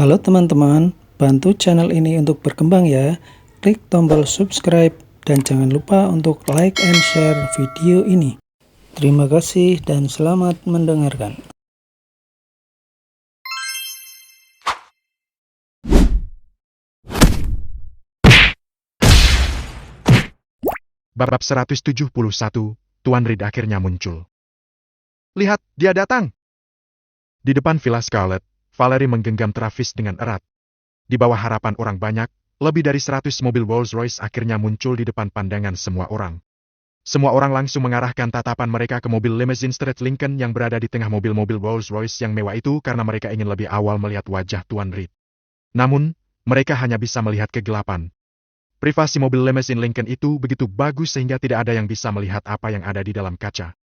Halo teman-teman, bantu channel ini untuk berkembang ya. Klik tombol subscribe dan jangan lupa untuk like and share video ini. Terima kasih dan selamat mendengarkan. Bab 171, Tuan Reed akhirnya muncul. Lihat, dia datang! Di depan Villa Scarlet, Valerie menggenggam Travis dengan erat. Di bawah harapan orang banyak, lebih dari 100 mobil Rolls-Royce akhirnya muncul di depan pandangan semua orang. Semua orang langsung mengarahkan tatapan mereka ke mobil limousine Street Lincoln yang berada di tengah mobil-mobil Rolls-Royce yang mewah itu karena mereka ingin lebih awal melihat wajah Tuan Reed. Namun, mereka hanya bisa melihat kegelapan. Privasi mobil limousine Lincoln itu begitu bagus sehingga tidak ada yang bisa melihat apa yang ada di dalam kaca.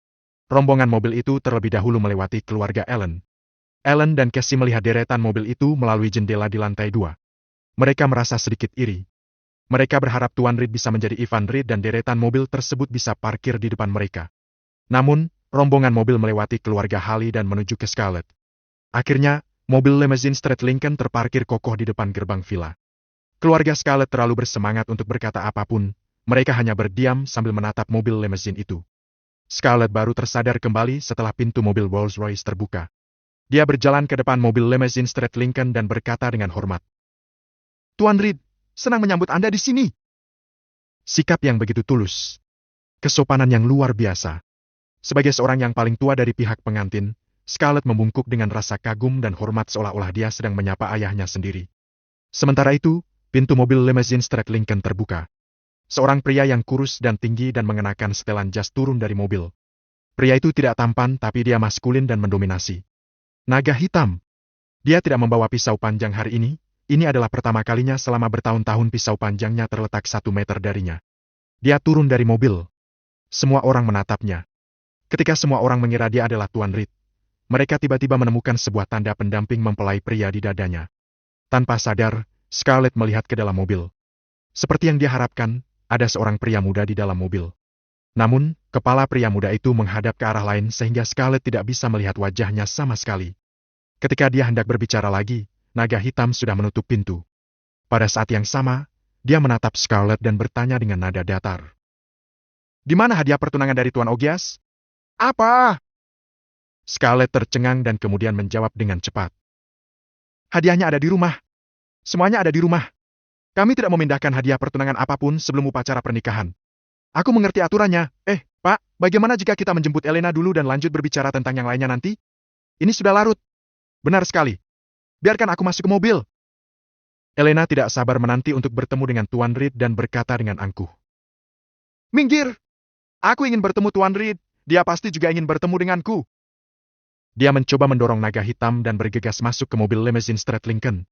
Rombongan mobil itu terlebih dahulu melewati keluarga Ellen. Ellen dan Cassie melihat deretan mobil itu melalui jendela di lantai 2. Mereka merasa sedikit iri. Mereka berharap Tuan Reed bisa menjadi Ivan Reed dan deretan mobil tersebut bisa parkir di depan mereka. Namun, rombongan mobil melewati keluarga Halley dan menuju ke Scarlet. Akhirnya, mobil limousine Street Lincoln terparkir kokoh di depan gerbang villa. Keluarga Scarlett terlalu bersemangat untuk berkata apapun, mereka hanya berdiam sambil menatap mobil limousine itu. Scarlett baru tersadar kembali setelah pintu mobil Rolls-Royce terbuka. Dia berjalan ke depan mobil limousine Street Lincoln dan berkata dengan hormat. Tuan Reed, senang menyambut Anda di sini. Sikap yang begitu tulus. Kesopanan yang luar biasa. Sebagai seorang yang paling tua dari pihak pengantin, Scarlett membungkuk dengan rasa kagum dan hormat seolah-olah dia sedang menyapa ayahnya sendiri. Sementara itu, pintu mobil limousine Street Lincoln terbuka. Seorang pria yang kurus dan tinggi dan mengenakan setelan jas turun dari mobil. Pria itu tidak tampan tapi dia maskulin dan mendominasi. Naga hitam. Dia tidak membawa pisau panjang hari ini adalah pertama kalinya selama bertahun-tahun pisau panjangnya terletak 1 meter darinya. Dia turun dari mobil. Semua orang menatapnya. Ketika semua orang mengira dia adalah Tuan Reed, mereka tiba-tiba menemukan sebuah tanda pendamping mempelai pria di dadanya. Tanpa sadar, Scarlett melihat ke dalam mobil. Seperti yang dia harapkan, ada seorang pria muda di dalam mobil. Namun, kepala pria muda itu menghadap ke arah lain sehingga Scarlett tidak bisa melihat wajahnya sama sekali. Ketika dia hendak berbicara lagi, naga hitam sudah menutup pintu. Pada saat yang sama, dia menatap Scarlett dan bertanya dengan nada datar. Di mana hadiah pertunangan dari Tuan Ogias? Apa? Scarlett tercengang dan kemudian menjawab dengan cepat. Hadiahnya ada di rumah. Semuanya ada di rumah. Kami tidak memindahkan hadiah pertunangan apapun sebelum upacara pernikahan. Aku mengerti aturannya. Pak, bagaimana jika kita menjemput Elena dulu dan lanjut berbicara tentang yang lainnya nanti? Ini sudah larut. Benar sekali. Biarkan aku masuk ke mobil. Elena tidak sabar menanti untuk bertemu dengan Tuan Reed dan berkata dengan angkuh. Minggir! Aku ingin bertemu Tuan Reed. Dia pasti juga ingin bertemu denganku. Dia mencoba mendorong naga hitam dan bergegas masuk ke mobil limousine Street Lincoln.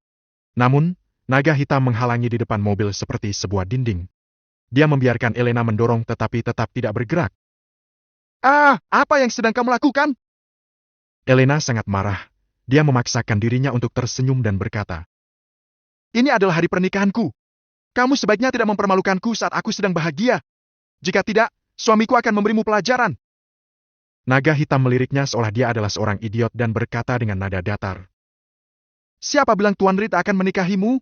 Namun, naga hitam menghalangi di depan mobil seperti sebuah dinding. Dia membiarkan Elena mendorong tetapi tetap tidak bergerak. Apa yang sedang kamu lakukan? Elena sangat marah. Dia memaksakan dirinya untuk tersenyum dan berkata, Ini adalah hari pernikahanku. Kamu sebaiknya tidak mempermalukanku saat aku sedang bahagia. Jika tidak, suamiku akan memberimu pelajaran. Naga hitam meliriknya seolah dia adalah seorang idiot dan berkata dengan nada datar. Siapa bilang Tuan Reed akan menikahimu?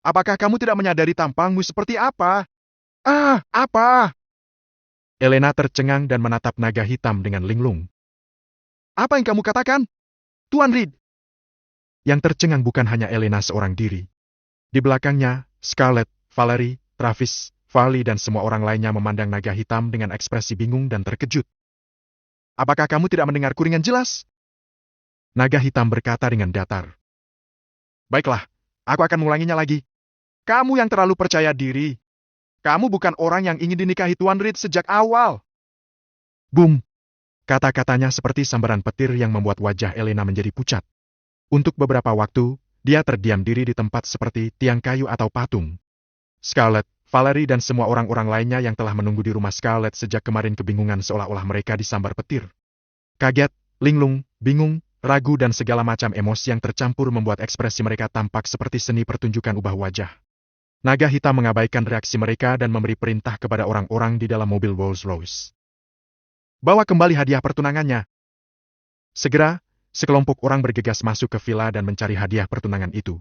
Apakah kamu tidak menyadari tampangmu seperti apa? Apa? Elena tercengang dan menatap naga hitam dengan linglung. Apa yang kamu katakan? Tuan Reed. Yang tercengang bukan hanya Elena seorang diri. Di belakangnya, Scarlett, Valerie, Travis, Farley dan semua orang lainnya memandang naga hitam dengan ekspresi bingung dan terkejut. Apakah kamu tidak mendengarku dengan jelas? Naga hitam berkata dengan datar. Baiklah, aku akan mengulanginya lagi. Kamu yang terlalu percaya diri. Kamu bukan orang yang ingin dinikahi Tuan Reed sejak awal. Boom! Kata-katanya seperti sambaran petir yang membuat wajah Elena menjadi pucat. Untuk beberapa waktu, dia terdiam diri di tempat seperti tiang kayu atau patung. Scarlett, Valerie dan semua orang-orang lainnya yang telah menunggu di rumah Scarlett sejak kemarin kebingungan seolah-olah mereka disambar petir. Kaget, linglung, bingung, ragu dan segala macam emosi yang tercampur membuat ekspresi mereka tampak seperti seni pertunjukan ubah wajah. Naga hitam mengabaikan reaksi mereka dan memberi perintah kepada orang-orang di dalam mobil Rolls-Royce. Bawa kembali hadiah pertunangannya. Segera, sekelompok orang bergegas masuk ke villa dan mencari hadiah pertunangan itu.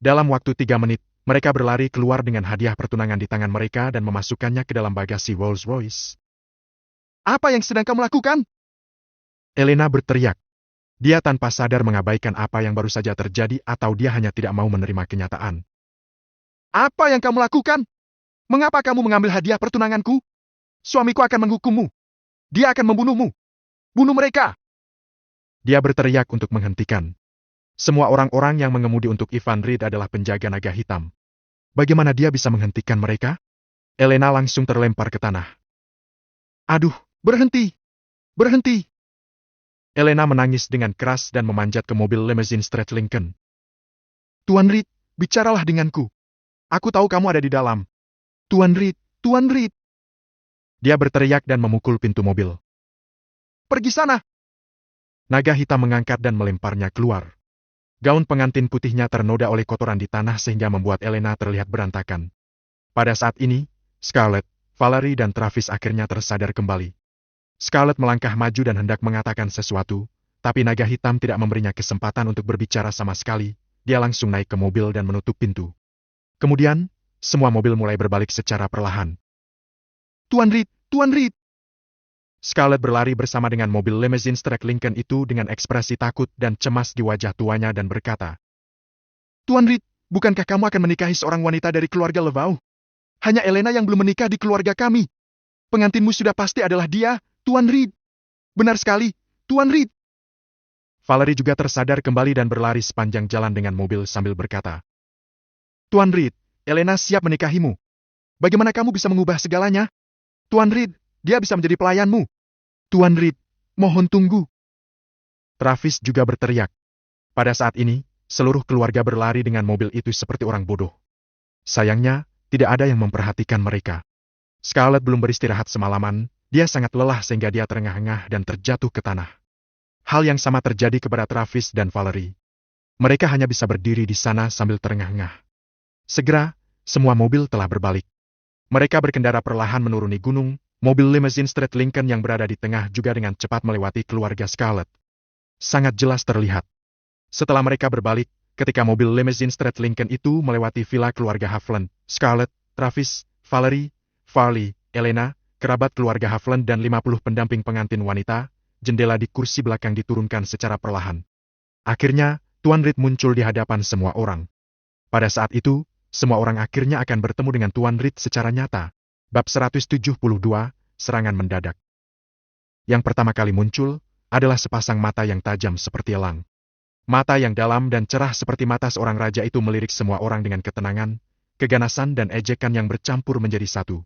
Dalam waktu 3 menit, mereka berlari keluar dengan hadiah pertunangan di tangan mereka dan memasukkannya ke dalam bagasi Rolls-Royce. Apa yang sedang kamu lakukan? Elena berteriak. Dia tanpa sadar mengabaikan apa yang baru saja terjadi atau dia hanya tidak mau menerima kenyataan. Apa yang kamu lakukan? Mengapa kamu mengambil hadiah pertunanganku? Suamiku akan menghukummu. Dia akan membunuhmu. Bunuh mereka! Dia berteriak untuk menghentikan. Semua orang-orang yang mengemudi untuk Ivan Reed adalah penjaga naga hitam. Bagaimana dia bisa menghentikan mereka? Elena langsung terlempar ke tanah. Aduh, berhenti! Berhenti! Elena menangis dengan keras dan memanjat ke mobil limousine Street Lincoln. Tuan Reed, bicaralah denganku. Aku tahu kamu ada di dalam. Tuan Reed, Tuan Reed! Dia berteriak dan memukul pintu mobil. Pergi sana! Naga hitam mengangkat dan melemparnya keluar. Gaun pengantin putihnya ternoda oleh kotoran di tanah sehingga membuat Elena terlihat berantakan. Pada saat ini, Scarlett, Valerie dan Travis akhirnya tersadar kembali. Scarlett melangkah maju dan hendak mengatakan sesuatu, tapi naga hitam tidak memberinya kesempatan untuk berbicara sama sekali. Dia langsung naik ke mobil dan menutup pintu. Kemudian, semua mobil mulai berbalik secara perlahan. Tuan Reed! Tuan Reed! Scarlett berlari bersama dengan mobil limousine Street Lincoln itu dengan ekspresi takut dan cemas di wajah tuanya dan berkata, Tuan Reed, bukankah kamu akan menikahi seorang wanita dari keluarga Levau? Hanya Elena yang belum menikah di keluarga kami. Pengantinmu sudah pasti adalah dia, Tuan Reed. Benar sekali, Tuan Reed. Valerie juga tersadar kembali dan berlari sepanjang jalan dengan mobil sambil berkata, Tuan Reed, Elena siap menikahimu. Bagaimana kamu bisa mengubah segalanya? Tuan Reed, dia bisa menjadi pelayanmu. Tuan Reed, mohon tunggu. Travis juga berteriak. Pada saat ini, seluruh keluarga berlari dengan mobil itu seperti orang bodoh. Sayangnya, tidak ada yang memperhatikan mereka. Scarlett belum beristirahat semalaman, dia sangat lelah sehingga dia terengah-engah dan terjatuh ke tanah. Hal yang sama terjadi kepada Travis dan Valerie. Mereka hanya bisa berdiri di sana sambil terengah-engah. Segera, semua mobil telah berbalik. Mereka berkendara perlahan menuruni gunung, mobil limousine Street Lincoln yang berada di tengah juga dengan cepat melewati keluarga Scarlett. Sangat jelas terlihat. Setelah mereka berbalik, ketika mobil limousine Street Lincoln itu melewati villa keluarga Haviland, Scarlett, Travis, Valerie, Farley, Elena, kerabat keluarga Haviland dan 50 pendamping pengantin wanita, jendela di kursi belakang diturunkan secara perlahan. Akhirnya, Tuan Reed muncul di hadapan semua orang. Pada saat itu, semua orang akhirnya akan bertemu dengan Tuan Reed secara nyata. Bab 172, Serangan Mendadak. Yang pertama kali muncul, adalah sepasang mata yang tajam seperti elang. Mata yang dalam dan cerah seperti mata seorang raja itu melirik semua orang dengan ketenangan, keganasan dan ejekan yang bercampur menjadi satu.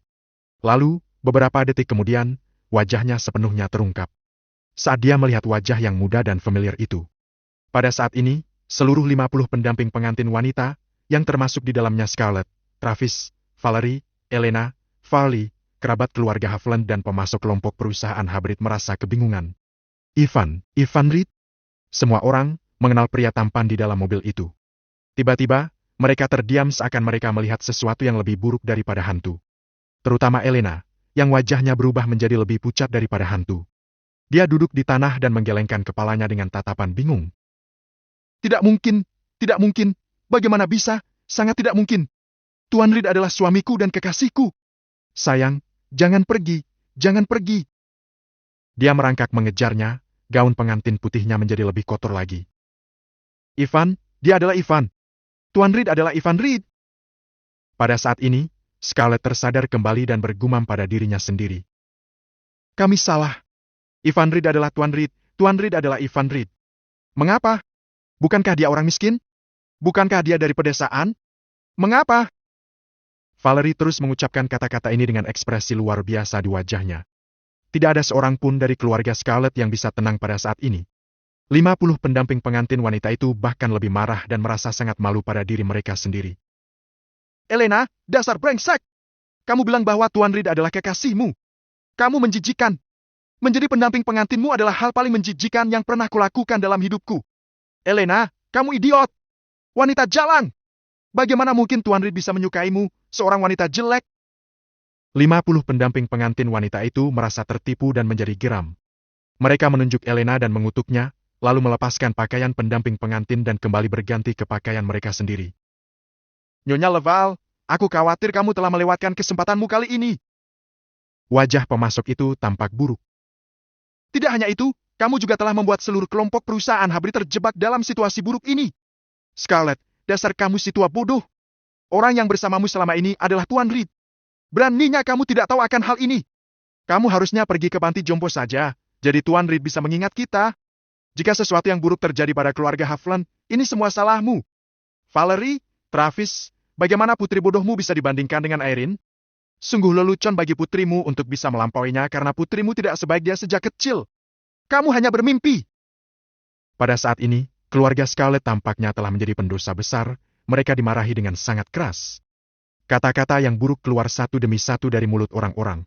Lalu, beberapa detik kemudian, wajahnya sepenuhnya terungkap. Saat dia melihat wajah yang muda dan familiar itu. Pada saat ini, seluruh 50 pendamping pengantin wanita, yang termasuk di dalamnya Scarlett, Travis, Valerie, Elena, Farley, kerabat keluarga Haviland dan pemasok kelompok perusahaan hybrid merasa kebingungan. Ivan Reed? Semua orang mengenal pria tampan di dalam mobil itu. Tiba-tiba, mereka terdiam seakan mereka melihat sesuatu yang lebih buruk daripada hantu. Terutama Elena, yang wajahnya berubah menjadi lebih pucat daripada hantu. Dia duduk di tanah dan menggelengkan kepalanya dengan tatapan bingung. Tidak mungkin, bagaimana bisa, sangat tidak mungkin. Tuan Reed adalah suamiku dan kekasihku. Sayang, jangan pergi. Dia merangkak mengejarnya, gaun pengantin putihnya menjadi lebih kotor lagi. Ivan, dia adalah Ivan. Tuan Reed adalah Ivan Reed. Pada saat ini, Scarlett tersadar kembali dan bergumam pada dirinya sendiri. Kami salah. Ivan Reed adalah Tuan Reed. Tuan Reed adalah Ivan Reed. Mengapa? Bukankah dia orang miskin? Bukankah dia dari pedesaan? Mengapa? Valerie terus mengucapkan kata-kata ini dengan ekspresi luar biasa di wajahnya. Tidak ada seorang pun dari keluarga Scarlett yang bisa tenang pada saat ini. 50 pendamping pengantin wanita itu bahkan lebih marah dan merasa sangat malu pada diri mereka sendiri. Elena, dasar brengsek! Kamu bilang bahwa Tuan Reed adalah kekasihmu. Kamu menjijikan. Menjadi pendamping pengantinmu adalah hal paling menjijikan yang pernah kulakukan dalam hidupku. Elena, kamu idiot! Wanita jalan! Bagaimana mungkin Tuan Reed bisa menyukaimu, seorang wanita jelek? 50 pendamping pengantin wanita itu merasa tertipu dan menjadi geram. Mereka menunjuk Elena dan mengutuknya, lalu melepaskan pakaian pendamping pengantin dan kembali berganti ke pakaian mereka sendiri. Nyonya Leval, aku khawatir kamu telah melewatkan kesempatanmu kali ini. Wajah pemasok itu tampak buruk. Tidak hanya itu, kamu juga telah membuat seluruh kelompok perusahaan Habri terjebak dalam situasi buruk ini. Scarlett, dasar kamu si tua bodoh. Orang yang bersamamu selama ini adalah Tuan Reed. Beraninya kamu tidak tahu akan hal ini. Kamu harusnya pergi ke panti jompo saja, jadi Tuan Reed bisa mengingat kita. Jika sesuatu yang buruk terjadi pada keluarga Havland, ini semua salahmu. Valerie, Travis, bagaimana putri bodohmu bisa dibandingkan dengan Irene? Sungguh lelucon bagi putrimu untuk bisa melampauinya karena putrimu tidak sebaik dia sejak kecil. Kamu hanya bermimpi. Pada saat ini, keluarga Scarlett tampaknya telah menjadi pendosa besar. Mereka dimarahi dengan sangat keras. Kata-kata yang buruk keluar satu demi satu dari mulut orang-orang.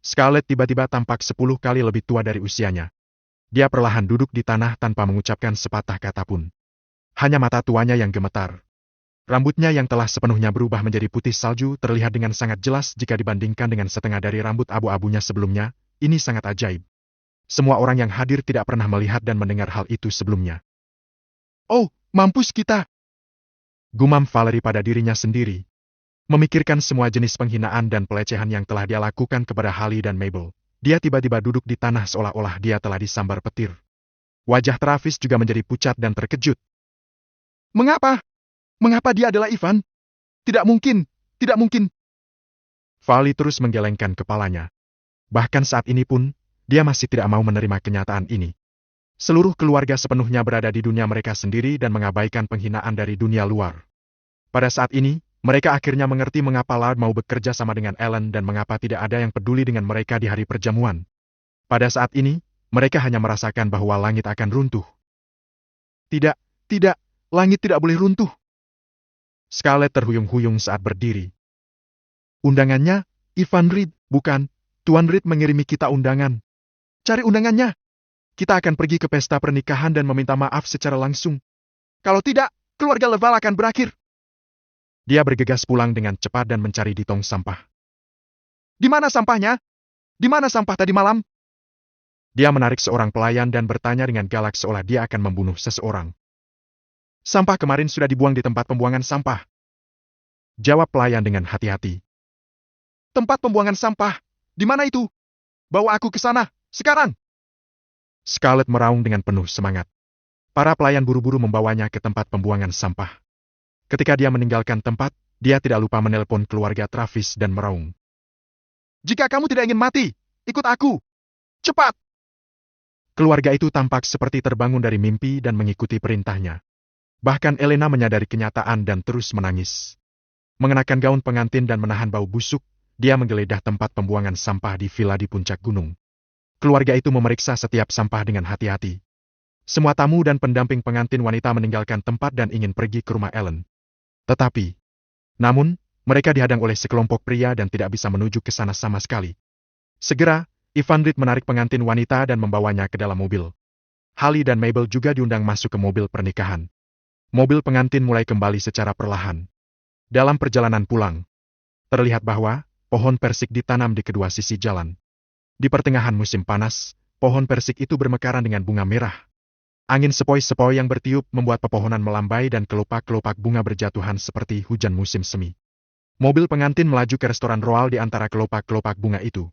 Scarlett tiba-tiba tampak 10 kali lebih tua dari usianya. Dia perlahan duduk di tanah tanpa mengucapkan sepatah kata pun. Hanya mata tuanya yang gemetar. Rambutnya yang telah sepenuhnya berubah menjadi putih salju terlihat dengan sangat jelas jika dibandingkan dengan setengah dari rambut abu-abunya sebelumnya. Ini sangat ajaib. Semua orang yang hadir tidak pernah melihat dan mendengar hal itu sebelumnya. Oh, mampus kita! Gumam Valerie pada dirinya sendiri. Memikirkan semua jenis penghinaan dan pelecehan yang telah dia lakukan kepada Hallie dan Mabel, dia tiba-tiba duduk di tanah seolah-olah dia telah disambar petir. Wajah Travis juga menjadi pucat dan terkejut. Mengapa? Mengapa dia adalah Ivan? Tidak mungkin, tidak mungkin. Valerie terus menggelengkan kepalanya. Bahkan saat ini pun, dia masih tidak mau menerima kenyataan ini. Seluruh keluarga sepenuhnya berada di dunia mereka sendiri dan mengabaikan penghinaan dari dunia luar. Pada saat ini, mereka akhirnya mengerti mengapa Lard mau bekerja sama dengan Ellen dan mengapa tidak ada yang peduli dengan mereka di hari perjamuan. Pada saat ini, mereka hanya merasakan bahwa langit akan runtuh. Tidak, tidak, langit tidak boleh runtuh. Scarlett terhuyung-huyung saat berdiri. Undangannya, Ivan Reed, bukan, Tuan Reed mengirimi kita undangan. Cari undangannya. Kita akan pergi ke pesta pernikahan dan meminta maaf secara langsung. Kalau tidak, keluarga Leval akan berakhir. Dia bergegas pulang dengan cepat dan mencari di tong sampah. Di mana sampahnya? Di mana sampah tadi malam? Dia menarik seorang pelayan dan bertanya dengan galak seolah dia akan membunuh seseorang. Sampah kemarin sudah dibuang di tempat pembuangan sampah. Jawab pelayan dengan hati-hati. Tempat pembuangan sampah? Di mana itu? Bawa aku ke sana, sekarang! Scarlett meraung dengan penuh semangat. Para pelayan buru-buru membawanya ke tempat pembuangan sampah. Ketika dia meninggalkan tempat, dia tidak lupa menelpon keluarga Travis dan meraung. Jika kamu tidak ingin mati, ikut aku! Cepat! Keluarga itu tampak seperti terbangun dari mimpi dan mengikuti perintahnya. Bahkan Elena menyadari kenyataan dan terus menangis. Mengenakan gaun pengantin dan menahan bau busuk, dia menggeledah tempat pembuangan sampah di villa di puncak gunung. Keluarga itu memeriksa setiap sampah dengan hati-hati. Semua tamu dan pendamping pengantin wanita meninggalkan tempat dan ingin pergi ke rumah Ellen. Namun, mereka dihadang oleh sekelompok pria dan tidak bisa menuju ke sana sama sekali. Segera, Ivan Reed menarik pengantin wanita dan membawanya ke dalam mobil. Hallie dan Mabel juga diundang masuk ke mobil pernikahan. Mobil pengantin mulai kembali secara perlahan. Dalam perjalanan pulang, terlihat bahwa pohon persik ditanam di kedua sisi jalan. Di pertengahan musim panas, pohon persik itu bermekaran dengan bunga merah. Angin sepoi-sepoi yang bertiup membuat pepohonan melambai dan kelopak-kelopak bunga berjatuhan seperti hujan musim semi. Mobil pengantin melaju ke restoran Royal di antara kelopak-kelopak bunga itu.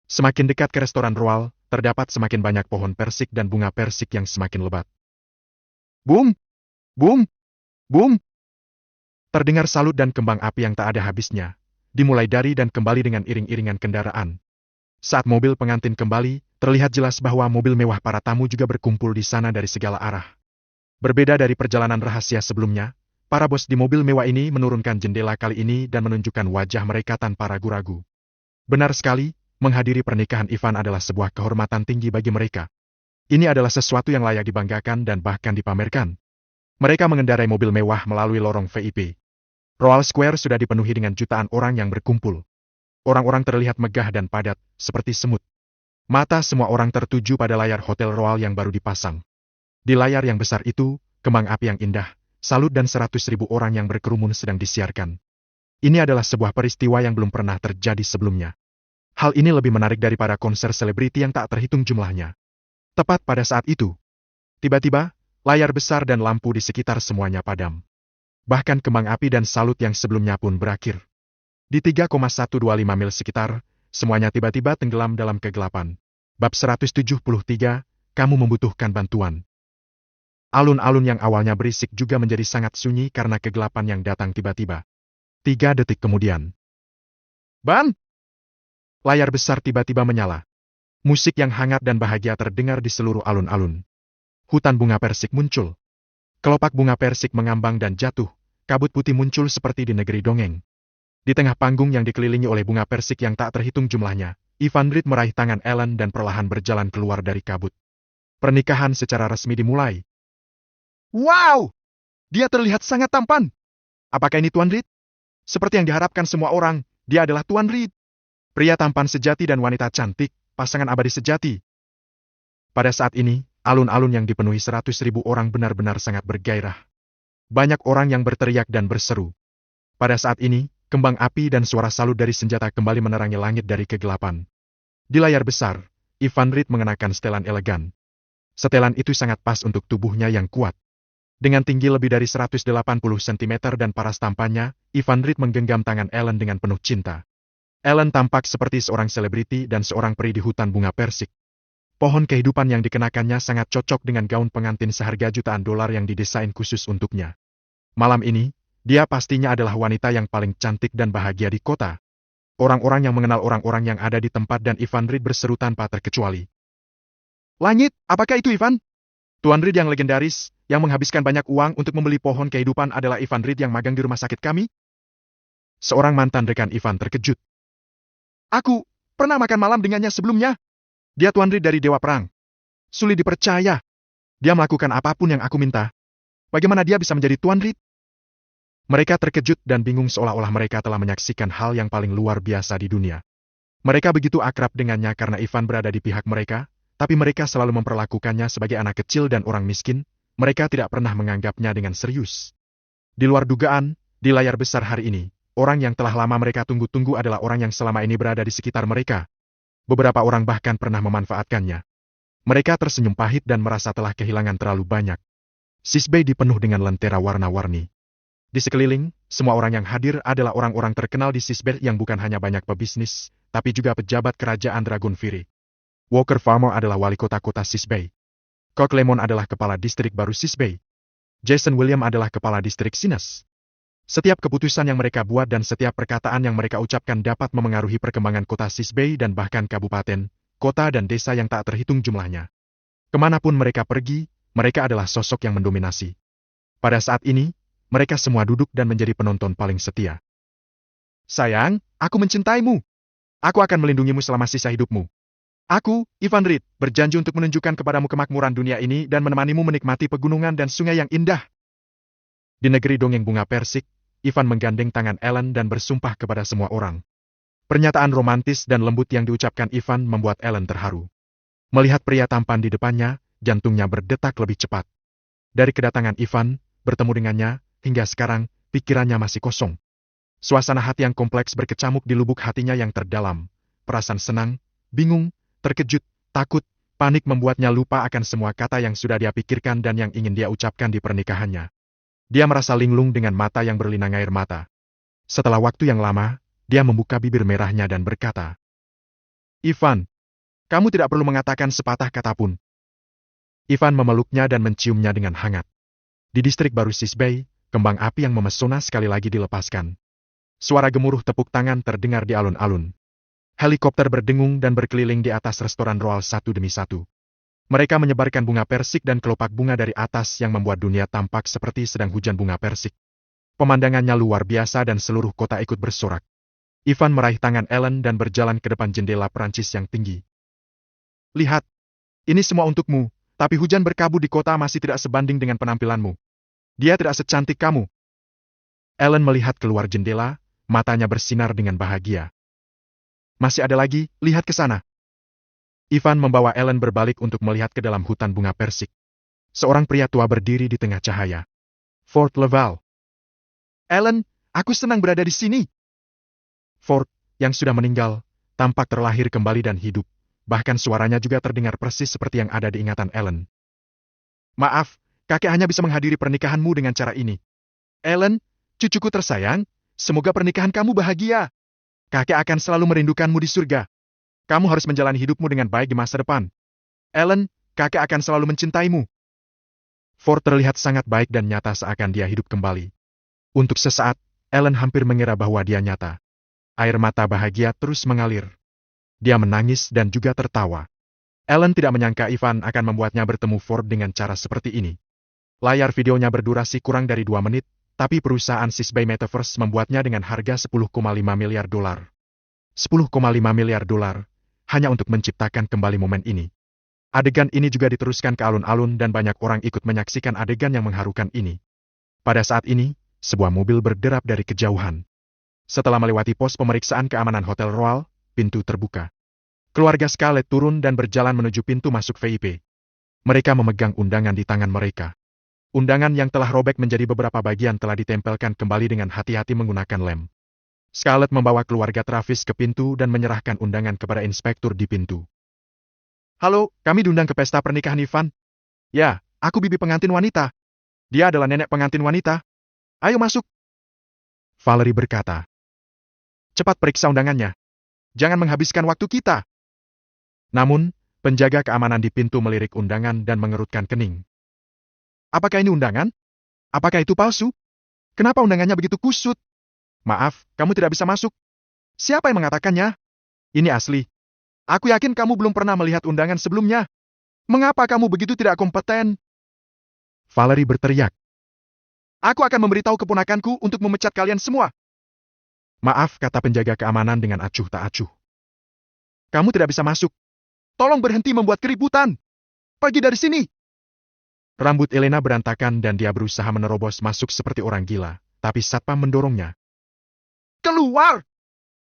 Semakin dekat ke restoran Royal, terdapat semakin banyak pohon persik dan bunga persik yang semakin lebat. Bum! Bum! Bum! Terdengar salut dan kembang api yang tak ada habisnya. Dimulai dari dan kembali dengan iring-iringan kendaraan. Saat mobil pengantin kembali, terlihat jelas bahwa mobil mewah para tamu juga berkumpul di sana dari segala arah. Berbeda dari perjalanan rahasia sebelumnya, para bos di mobil mewah ini menurunkan jendela kali ini dan menunjukkan wajah mereka tanpa ragu-ragu. Benar sekali, menghadiri pernikahan Ivan adalah sebuah kehormatan tinggi bagi mereka. Ini adalah sesuatu yang layak dibanggakan dan bahkan dipamerkan. Mereka mengendarai mobil mewah melalui lorong VIP. Royal Square sudah dipenuhi dengan jutaan orang yang berkumpul. Orang-orang terlihat megah dan padat, seperti semut. Mata semua orang tertuju pada layar Hotel Royal yang baru dipasang. Di layar yang besar itu, kembang api yang indah, salut dan 100.000 orang yang berkerumun sedang disiarkan. Ini adalah sebuah peristiwa yang belum pernah terjadi sebelumnya. Hal ini lebih menarik daripada konser selebriti yang tak terhitung jumlahnya. Tepat pada saat itu, tiba-tiba, layar besar dan lampu di sekitar semuanya padam. Bahkan kembang api dan salut yang sebelumnya pun berakhir. Di 3,125 mil sekitar, semuanya tiba-tiba tenggelam dalam kegelapan. Bab 173, kamu membutuhkan bantuan. Alun-alun yang awalnya berisik juga menjadi sangat sunyi karena kegelapan yang datang tiba-tiba. 3 detik kemudian. Ban! Layar besar tiba-tiba menyala. Musik yang hangat dan bahagia terdengar di seluruh alun-alun. Hutan bunga persik muncul. Kelopak bunga persik mengambang dan jatuh. Kabut putih muncul seperti di negeri dongeng. Di tengah panggung yang dikelilingi oleh bunga persik yang tak terhitung jumlahnya, Ivan Reed meraih tangan Ellen dan perlahan berjalan keluar dari kabut. Pernikahan secara resmi dimulai. Wow! Dia terlihat sangat tampan. Apakah ini Tuan Reed? Seperti yang diharapkan semua orang, dia adalah Tuan Reed. Pria tampan sejati dan wanita cantik, pasangan abadi sejati. Pada saat ini, alun-alun yang dipenuhi 100.000 orang benar-benar sangat bergairah. Banyak orang yang berteriak dan berseru. Pada saat ini, kembang api dan suara salut dari senjata kembali menerangi langit dari kegelapan. Di layar besar, Ivan Reed mengenakan setelan elegan. Setelan itu sangat pas untuk tubuhnya yang kuat. Dengan tinggi lebih dari 180 cm dan paras tampannya, Ivan Reed menggenggam tangan Ellen dengan penuh cinta. Ellen tampak seperti seorang selebriti dan seorang peri di hutan bunga persik. Pohon kehidupan yang dikenakannya sangat cocok dengan gaun pengantin seharga jutaan dolar yang didesain khusus untuknya. Malam ini, dia pastinya adalah wanita yang paling cantik dan bahagia di kota. Orang-orang yang mengenal orang-orang yang ada di tempat dan Ivan Reed berseru tanpa terkecuali. Langit, apakah itu Ivan? Tuan Reed yang legendaris, yang menghabiskan banyak uang untuk membeli pohon kehidupan adalah Ivan Reed yang magang di rumah sakit kami? Seorang mantan rekan Ivan terkejut. Aku pernah makan malam dengannya sebelumnya. Dia Tuan Reed dari Dewa Perang. Sulit dipercaya. Dia melakukan apapun yang aku minta. Bagaimana dia bisa menjadi Tuan Reed? Mereka terkejut dan bingung seolah-olah mereka telah menyaksikan hal yang paling luar biasa di dunia. Mereka begitu akrab dengannya karena Ivan berada di pihak mereka, tapi mereka selalu memperlakukannya sebagai anak kecil dan orang miskin. Mereka tidak pernah menganggapnya dengan serius. Di luar dugaan, di layar besar hari ini, orang yang telah lama mereka tunggu-tunggu adalah orang yang selama ini berada di sekitar mereka. Beberapa orang bahkan pernah memanfaatkannya. Mereka tersenyum pahit dan merasa telah kehilangan terlalu banyak. Sisbey dipenuh dengan lentera warna-warni. Di sekeliling, semua orang yang hadir adalah orang-orang terkenal di Sisbey yang bukan hanya banyak pebisnis, tapi juga pejabat kerajaan Dragon Fury. Walker Farmer adalah wali kota Sisbey. Cock Lemon adalah kepala distrik baru Sisbey. Jason William adalah kepala distrik Sinas. Setiap keputusan yang mereka buat dan setiap perkataan yang mereka ucapkan dapat memengaruhi perkembangan kota Sisbey dan bahkan kabupaten, kota dan desa yang tak terhitung jumlahnya. Kemanapun mereka pergi, mereka adalah sosok yang mendominasi. Pada saat ini, mereka semua duduk dan menjadi penonton paling setia. Sayang, aku mencintaimu. Aku akan melindungimu selama sisa hidupmu. Aku, Ivan Reed, berjanji untuk menunjukkan kepadamu kemakmuran dunia ini dan menemanimu menikmati pegunungan dan sungai yang indah. Di negeri dongeng bunga persik, Ivan menggandeng tangan Ellen dan bersumpah kepada semua orang. Pernyataan romantis dan lembut yang diucapkan Ivan membuat Ellen terharu. Melihat pria tampan di depannya, jantungnya berdetak lebih cepat. Dari kedatangan Ivan, bertemu dengannya, hingga sekarang, pikirannya masih kosong. Suasana hati yang kompleks berkecamuk di lubuk hatinya yang terdalam. Perasaan senang, bingung, terkejut, takut, panik membuatnya lupa akan semua kata yang sudah dia pikirkan dan yang ingin dia ucapkan di pernikahannya. Dia merasa linglung dengan mata yang berlinang air mata. Setelah waktu yang lama, dia membuka bibir merahnya dan berkata, Ivan, kamu tidak perlu mengatakan sepatah kata pun. Ivan memeluknya dan menciumnya dengan hangat. Di distrik baru Sisbey, kembang api yang memesona sekali lagi dilepaskan. Suara gemuruh tepuk tangan terdengar di alun-alun. Helikopter berdengung dan berkeliling di atas restoran Royal satu demi satu. Mereka menyebarkan bunga persik dan kelopak bunga dari atas yang membuat dunia tampak seperti sedang hujan bunga persik. Pemandangannya luar biasa dan seluruh kota ikut bersorak. Ivan meraih tangan Ellen dan berjalan ke depan jendela Prancis yang tinggi. Lihat, ini semua untukmu, tapi hujan berkabut di kota masih tidak sebanding dengan penampilanmu. Dia tidak secantik kamu. Ellen melihat keluar jendela, matanya bersinar dengan bahagia. Masih ada lagi, lihat ke sana. Ivan membawa Ellen berbalik untuk melihat ke dalam hutan bunga persik. Seorang pria tua berdiri di tengah cahaya. Fort Laval. Ellen, aku senang berada di sini. Fort, yang sudah meninggal, tampak terlahir kembali dan hidup. Bahkan suaranya juga terdengar persis seperti yang ada di ingatan Ellen. Maaf, kakek hanya bisa menghadiri pernikahanmu dengan cara ini. Ellen, cucuku tersayang, semoga pernikahan kamu bahagia. Kakek akan selalu merindukanmu di surga. Kamu harus menjalani hidupmu dengan baik di masa depan. Ellen, kakek akan selalu mencintaimu. Ford terlihat sangat baik dan nyata seakan dia hidup kembali. Untuk sesaat, Ellen hampir mengira bahwa dia nyata. Air mata bahagia terus mengalir. Dia menangis dan juga tertawa. Ellen tidak menyangka Ivan akan membuatnya bertemu Ford dengan cara seperti ini. Layar videonya berdurasi kurang dari 2 menit, tapi perusahaan Sisbay Metaverse membuatnya dengan harga 10,5 miliar dolar. 10,5 miliar dolar, hanya untuk menciptakan kembali momen ini. Adegan ini juga diteruskan ke alun-alun dan banyak orang ikut menyaksikan adegan yang mengharukan ini. Pada saat ini, sebuah mobil berderap dari kejauhan. Setelah melewati pos pemeriksaan keamanan Hotel Royal, pintu terbuka. Keluarga Scarlett turun dan berjalan menuju pintu masuk VIP. Mereka memegang undangan di tangan mereka. Undangan yang telah robek menjadi beberapa bagian telah ditempelkan kembali dengan hati-hati menggunakan lem. Scarlett membawa keluarga Travis ke pintu dan menyerahkan undangan kepada inspektur di pintu. Halo, kami diundang ke pesta pernikahan Ivan. Ya, aku bibi pengantin wanita. Dia adalah nenek pengantin wanita. Ayo masuk. Valerie berkata. Cepat periksa undangannya. Jangan menghabiskan waktu kita. Namun, penjaga keamanan di pintu melirik undangan dan mengerutkan kening. Apakah ini undangan? Apakah itu palsu? Kenapa undangannya begitu kusut? Maaf, kamu tidak bisa masuk. Siapa yang mengatakannya? Ini asli. Aku yakin kamu belum pernah melihat undangan sebelumnya. Mengapa kamu begitu tidak kompeten? Valerie berteriak. Aku akan memberitahu keponakanku untuk memecat kalian semua. Maaf, kata penjaga keamanan dengan acuh tak acuh. Kamu tidak bisa masuk. Tolong berhenti membuat keributan. Pergi dari sini. Rambut Elena berantakan dan dia berusaha menerobos masuk seperti orang gila, tapi satpam mendorongnya. Keluar!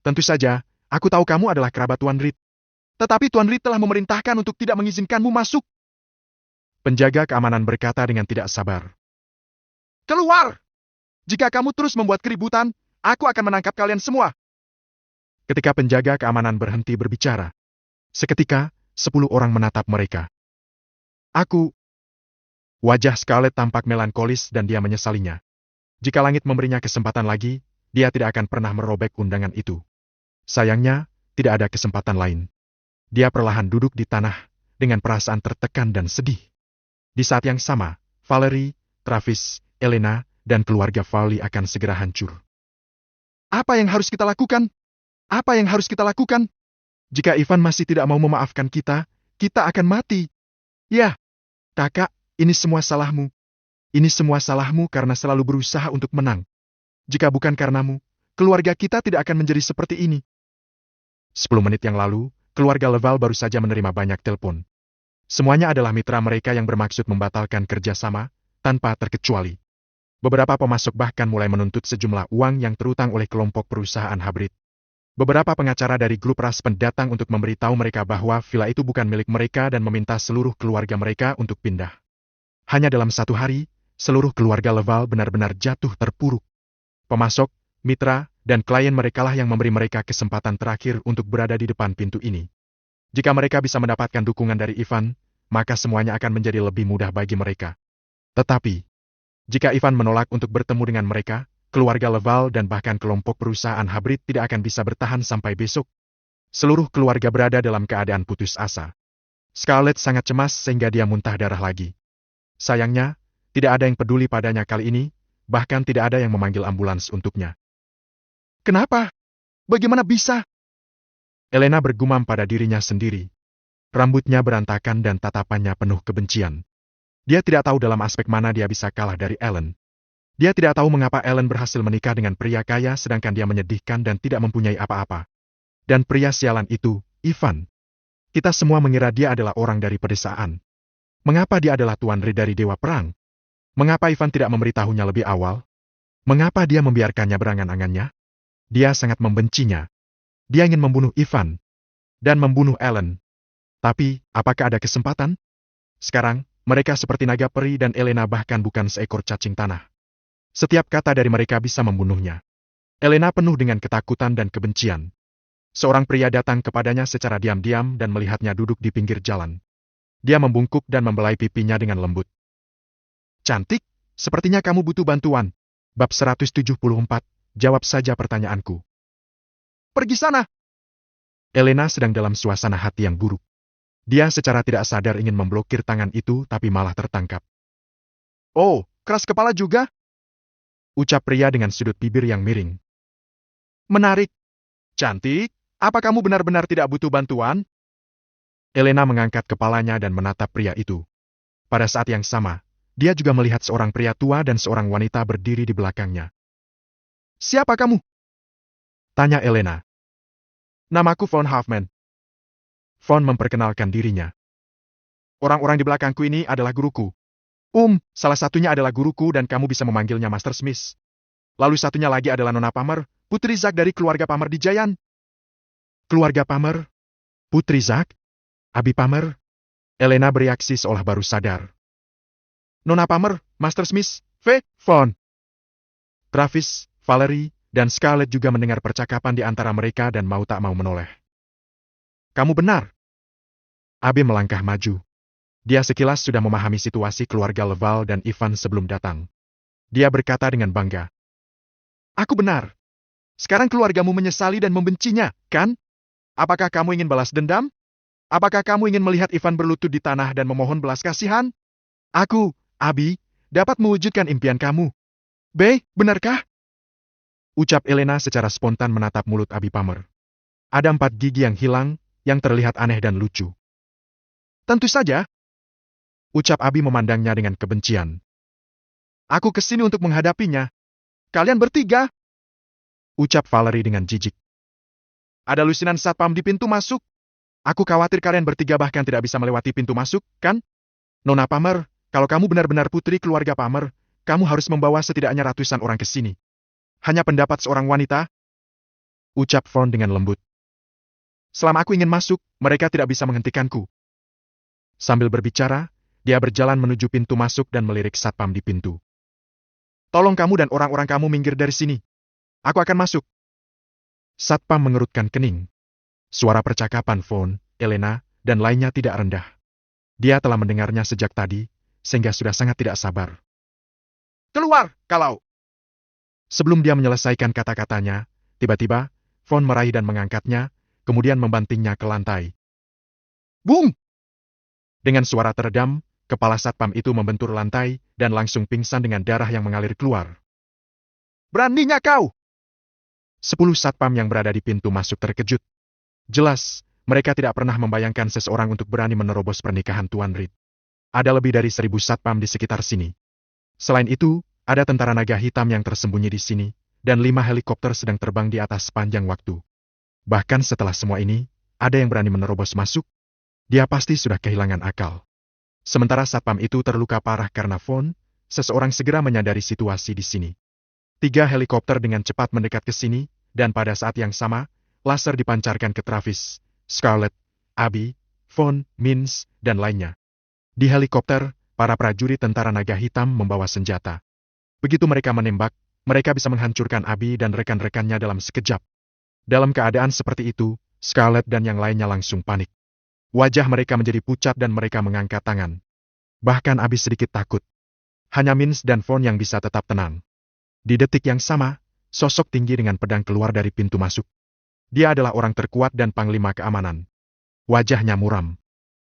Tentu saja, aku tahu kamu adalah kerabat Tuan Reed. Tetapi Tuan Reed telah memerintahkan untuk tidak mengizinkanmu masuk. Penjaga keamanan berkata dengan tidak sabar. Keluar! Jika kamu terus membuat keributan, aku akan menangkap kalian semua. Ketika penjaga keamanan berhenti berbicara, seketika 10 orang menatap mereka. Wajah Scarlett tampak melankolis dan dia menyesalinya. Jika langit memberinya kesempatan lagi, dia tidak akan pernah merobek undangan itu. Sayangnya, tidak ada kesempatan lain. Dia perlahan duduk di tanah, dengan perasaan tertekan dan sedih. Di saat yang sama, Valerie, Travis, Elena, dan keluarga Farley akan segera hancur. Apa yang harus kita lakukan? Apa yang harus kita lakukan? Jika Ivan masih tidak mau memaafkan kita, kita akan mati. Ya, kakak, ini semua salahmu. Ini semua salahmu karena selalu berusaha untuk menang. Jika bukan karenamu, keluarga kita tidak akan menjadi seperti ini. 10 menit yang lalu, keluarga Leval baru saja menerima banyak telepon. Semuanya adalah mitra mereka yang bermaksud membatalkan kerjasama, tanpa terkecuali. Beberapa pemasok bahkan mulai menuntut sejumlah uang yang terutang oleh kelompok perusahaan hybrid. Beberapa pengacara dari grup Raspen datang untuk memberitahu mereka bahwa villa itu bukan milik mereka dan meminta seluruh keluarga mereka untuk pindah. Hanya dalam 1 hari, seluruh keluarga Leval benar-benar jatuh terpuruk. Pemasok, mitra, dan klien merekalah yang memberi mereka kesempatan terakhir untuk berada di depan pintu ini. Jika mereka bisa mendapatkan dukungan dari Ivan, maka semuanya akan menjadi lebih mudah bagi mereka. Tetapi, jika Ivan menolak untuk bertemu dengan mereka, keluarga Leval dan bahkan kelompok perusahaan hybrid tidak akan bisa bertahan sampai besok. Seluruh keluarga berada dalam keadaan putus asa. Scarlett sangat cemas sehingga dia muntah darah lagi. Sayangnya, tidak ada yang peduli padanya kali ini, bahkan tidak ada yang memanggil ambulans untuknya. Kenapa? Bagaimana bisa? Elena bergumam pada dirinya sendiri. Rambutnya berantakan dan tatapannya penuh kebencian. Dia tidak tahu dalam aspek mana dia bisa kalah dari Ellen. Dia tidak tahu mengapa Ellen berhasil menikah dengan pria kaya sedangkan dia menyedihkan dan tidak mempunyai apa-apa. Dan pria sialan itu, Ivan. Kita semua mengira dia adalah orang dari pedesaan. Mengapa dia adalah Tuan Reed dari Dewa Perang? Mengapa Ivan tidak memberitahunya lebih awal? Mengapa dia membiarkannya berangan-angannya? Dia sangat membencinya. Dia ingin membunuh Ivan. Dan membunuh Ellen. Tapi, apakah ada kesempatan? Sekarang, mereka seperti naga peri dan Elena bahkan bukan seekor cacing tanah. Setiap kata dari mereka bisa membunuhnya. Elena penuh dengan ketakutan dan kebencian. Seorang pria datang kepadanya secara diam-diam dan melihatnya duduk di pinggir jalan. Dia membungkuk dan membelai pipinya dengan lembut. Cantik, sepertinya kamu butuh bantuan. Bab 174, jawab saja pertanyaanku. Pergi sana! Elena sedang dalam suasana hati yang buruk. Dia secara tidak sadar ingin memblokir tangan itu tapi malah tertangkap. Oh, keras kepala juga? Ucap pria dengan sudut bibir yang miring. Menarik. Cantik, apa kamu benar-benar tidak butuh bantuan? Elena mengangkat kepalanya dan menatap pria itu. Pada saat yang sama, dia juga melihat seorang pria tua dan seorang wanita berdiri di belakangnya. Siapa kamu? Tanya Elena. Namaku Von Hoffman. Von memperkenalkan dirinya. Orang-orang di belakangku ini adalah guruku. Salah satunya adalah guruku dan kamu bisa memanggilnya Master Smith. Lalu satunya lagi adalah Nona Palmer, Putri Zack dari keluarga Palmer di Giant. Keluarga Palmer? Putri Zack? Abi Palmer? Elena bereaksi seolah baru sadar. Nona Palmer, Master Smith, Von. Travis, Valerie, dan Scarlett juga mendengar percakapan di antara mereka dan mau tak mau menoleh. Kamu benar. Abi melangkah maju. Dia sekilas sudah memahami situasi keluarga Leval dan Ivan sebelum datang. Dia berkata dengan bangga. Aku benar. Sekarang keluargamu menyesali dan membencinya, kan? Apakah kamu ingin balas dendam? Apakah kamu ingin melihat Ivan berlutut di tanah dan memohon belas kasihan? Aku, Abi, dapat mewujudkan impian kamu. Benarkah? Ucap Elena secara spontan menatap mulut Abi Palmer. Ada 4 gigi yang hilang, yang terlihat aneh dan lucu. Tentu saja. Ucap Abi memandangnya dengan kebencian. Aku kesini untuk menghadapinya. Kalian bertiga. Ucap Valerie dengan jijik. Ada lusinan satpam di pintu masuk. Aku khawatir kalian bertiga bahkan tidak bisa melewati pintu masuk, kan? Nona Palmer, kalau kamu benar-benar putri keluarga Palmer, kamu harus membawa setidaknya ratusan orang ke sini. Hanya pendapat seorang wanita? Ucap Von dengan lembut. Selama aku ingin masuk, mereka tidak bisa menghentikanku. Sambil berbicara, dia berjalan menuju pintu masuk dan melirik satpam di pintu. Tolong kamu dan orang-orang kamu minggir dari sini. Aku akan masuk. Satpam mengerutkan kening. Suara percakapan Von, Elena, dan lainnya tidak rendah. Dia telah mendengarnya sejak tadi, sehingga sudah sangat tidak sabar. Keluar, kalau! Sebelum dia menyelesaikan kata-katanya, tiba-tiba, Von meraih dan mengangkatnya, kemudian membantingnya ke lantai. Bung! Dengan suara teredam, kepala satpam itu membentur lantai, dan langsung pingsan dengan darah yang mengalir keluar. Beraninya kau! 10 satpam yang berada di pintu masuk terkejut. Jelas, mereka tidak pernah membayangkan seseorang untuk berani menerobos pernikahan Tuan Reed. Ada lebih dari 1000 satpam di sekitar sini. Selain itu, ada tentara naga hitam yang tersembunyi di sini, dan 5 helikopter sedang terbang di atas sepanjang waktu. Bahkan setelah semua ini, ada yang berani menerobos masuk. Dia pasti sudah kehilangan akal. Sementara satpam itu terluka parah karena Von, seseorang segera menyadari situasi di sini. 3 helikopter dengan cepat mendekat ke sini, dan pada saat yang sama, laser dipancarkan ke Travis, Scarlett, Abi, Von, Mins, dan lainnya. Di helikopter, para prajurit tentara naga hitam membawa senjata. Begitu mereka menembak, mereka bisa menghancurkan Abi dan rekan-rekannya dalam sekejap. Dalam keadaan seperti itu, Scarlett dan yang lainnya langsung panik. Wajah mereka menjadi pucat dan mereka mengangkat tangan. Bahkan Abi sedikit takut. Hanya Mins dan Von yang bisa tetap tenang. Di detik yang sama, sosok tinggi dengan pedang keluar dari pintu masuk. Dia adalah orang terkuat dan panglima keamanan. Wajahnya muram.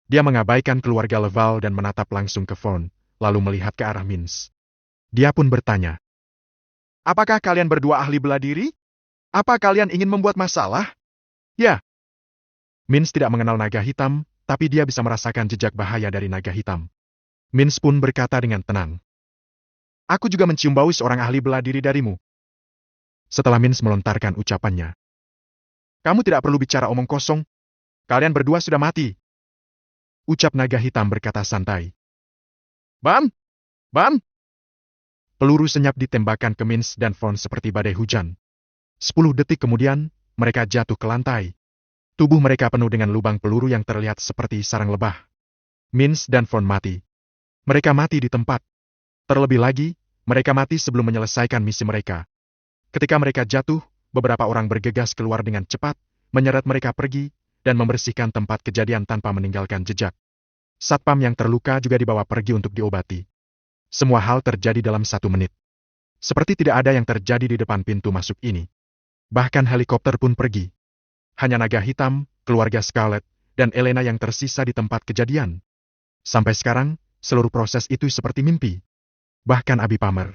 Dia mengabaikan keluarga Leval dan menatap langsung ke Von, lalu melihat ke arah Mins. Dia pun bertanya. Apakah kalian berdua ahli bela diri? Apa kalian ingin membuat masalah? Ya. Mins tidak mengenal naga hitam, tapi dia bisa merasakan jejak bahaya dari naga hitam. Mins pun berkata dengan tenang. Aku juga mencium bau seorang ahli bela diri darimu. Setelah Mins melontarkan ucapannya. Kamu tidak perlu bicara omong kosong. Kalian berdua sudah mati. Ucap naga hitam berkata santai. Ban! Peluru senyap ditembakkan ke Mins dan Von seperti badai hujan. 10 detik kemudian, mereka jatuh ke lantai. Tubuh mereka penuh dengan lubang peluru yang terlihat seperti sarang lebah. Mins dan Von mati. Mereka mati di tempat. Terlebih lagi, mereka mati sebelum menyelesaikan misi mereka. Ketika mereka jatuh, beberapa orang bergegas keluar dengan cepat, menyeret mereka pergi, dan membersihkan tempat kejadian tanpa meninggalkan jejak. Satpam yang terluka juga dibawa pergi untuk diobati. Semua hal terjadi dalam 1 menit. Seperti tidak ada yang terjadi di depan pintu masuk ini. Bahkan helikopter pun pergi. Hanya naga hitam, keluarga Scarlett, dan Elena yang tersisa di tempat kejadian. Sampai sekarang, seluruh proses itu seperti mimpi. Bahkan Abi Palmer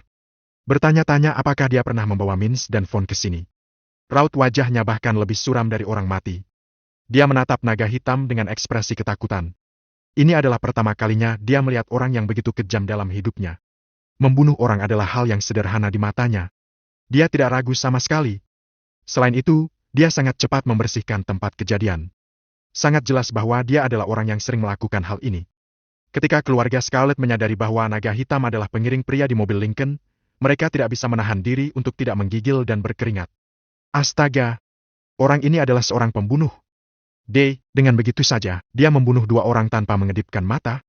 bertanya-tanya apakah dia pernah membawa Mins dan Von ke sini. Raut wajahnya bahkan lebih suram dari orang mati. Dia menatap naga hitam dengan ekspresi ketakutan. Ini adalah pertama kalinya dia melihat orang yang begitu kejam dalam hidupnya. Membunuh orang adalah hal yang sederhana di matanya. Dia tidak ragu sama sekali. Selain itu, dia sangat cepat membersihkan tempat kejadian. Sangat jelas bahwa dia adalah orang yang sering melakukan hal ini. Ketika keluarga Scarlett menyadari bahwa naga hitam adalah pengiring pria di mobil Lincoln, mereka tidak bisa menahan diri untuk tidak menggigil dan berkeringat. Astaga! Orang ini adalah seorang pembunuh. Dengan begitu saja, dia membunuh 2 orang tanpa mengedipkan mata.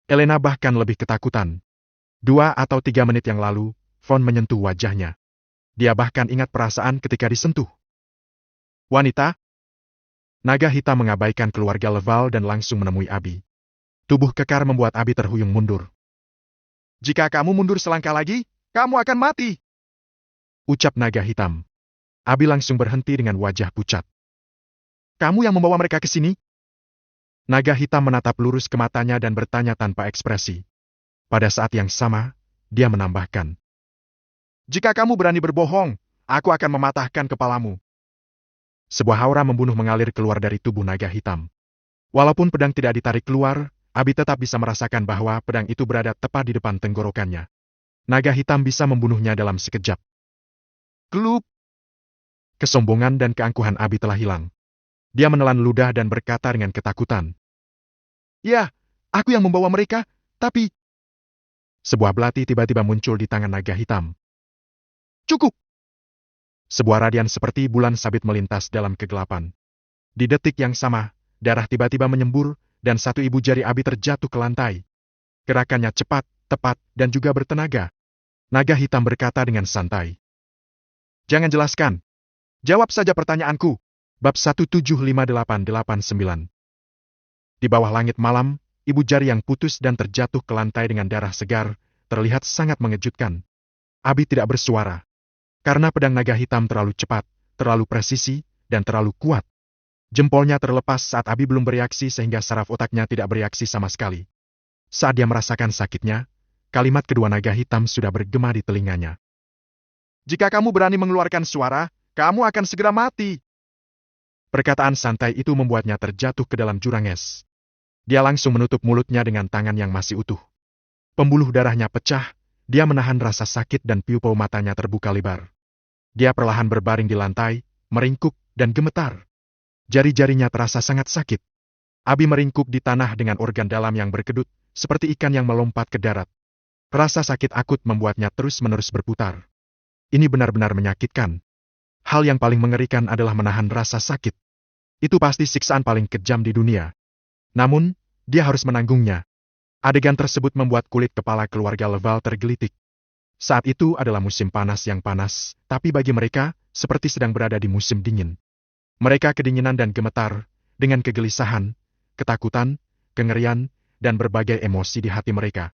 Elena bahkan lebih ketakutan. 2 atau 3 menit yang lalu, Von menyentuh wajahnya. Dia bahkan ingat perasaan ketika disentuh. Wanita? Naga hitam mengabaikan keluarga Leval dan langsung menemui Abi. Tubuh kekar membuat Abi terhuyung mundur. Jika kamu mundur selangkah lagi, kamu akan mati! Ucap naga hitam. Abi langsung berhenti dengan wajah pucat. Kamu yang membawa mereka ke sini? Naga hitam menatap lurus ke matanya dan bertanya tanpa ekspresi. Pada saat yang sama, dia menambahkan. Jika kamu berani berbohong, aku akan mematahkan kepalamu. Sebuah aura membunuh mengalir keluar dari tubuh naga hitam. Walaupun pedang tidak ditarik keluar, Abi tetap bisa merasakan bahwa pedang itu berada tepat di depan tenggorokannya. Naga hitam bisa membunuhnya dalam sekejap. Kelup! Kesombongan dan keangkuhan Abi telah hilang. Dia menelan ludah dan berkata dengan ketakutan. Ya, aku yang membawa mereka, tapi... Sebuah belati tiba-tiba muncul di tangan naga hitam. Cukup! Sebuah radian seperti bulan sabit melintas dalam kegelapan. Di detik yang sama, darah tiba-tiba menyembur, dan satu ibu jari Abi terjatuh ke lantai. Gerakannya cepat, tepat, dan juga bertenaga. Naga hitam berkata dengan santai. Jangan jelaskan. Jawab saja pertanyaanku. Bab 175889. Di bawah langit malam, ibu jari yang putus dan terjatuh ke lantai dengan darah segar, terlihat sangat mengejutkan. Abi tidak bersuara. Karena pedang naga hitam terlalu cepat, terlalu presisi, dan terlalu kuat. Jempolnya terlepas saat Abi belum bereaksi sehingga saraf otaknya tidak bereaksi sama sekali. Saat dia merasakan sakitnya, kalimat kedua naga hitam sudah bergema di telinganya. Jika kamu berani mengeluarkan suara, kamu akan segera mati. Perkataan santai itu membuatnya terjatuh ke dalam jurang es. Dia langsung menutup mulutnya dengan tangan yang masih utuh. Pembuluh darahnya pecah, dia menahan rasa sakit dan pupil matanya terbuka lebar. Dia perlahan berbaring di lantai, meringkuk, dan gemetar. Jari-jarinya terasa sangat sakit. Abi meringkuk di tanah dengan organ dalam yang berkedut, seperti ikan yang melompat ke darat. Rasa sakit akut membuatnya terus-menerus berputar. Ini benar-benar menyakitkan. Hal yang paling mengerikan adalah menahan rasa sakit. Itu pasti siksaan paling kejam di dunia. Namun, dia harus menanggungnya. Adegan tersebut membuat kulit kepala keluarga Leval tergelitik. Saat itu adalah musim panas yang panas, tapi bagi mereka, seperti sedang berada di musim dingin. Mereka kedinginan dan gemetar, dengan kegelisahan, ketakutan, kengerian, dan berbagai emosi di hati mereka.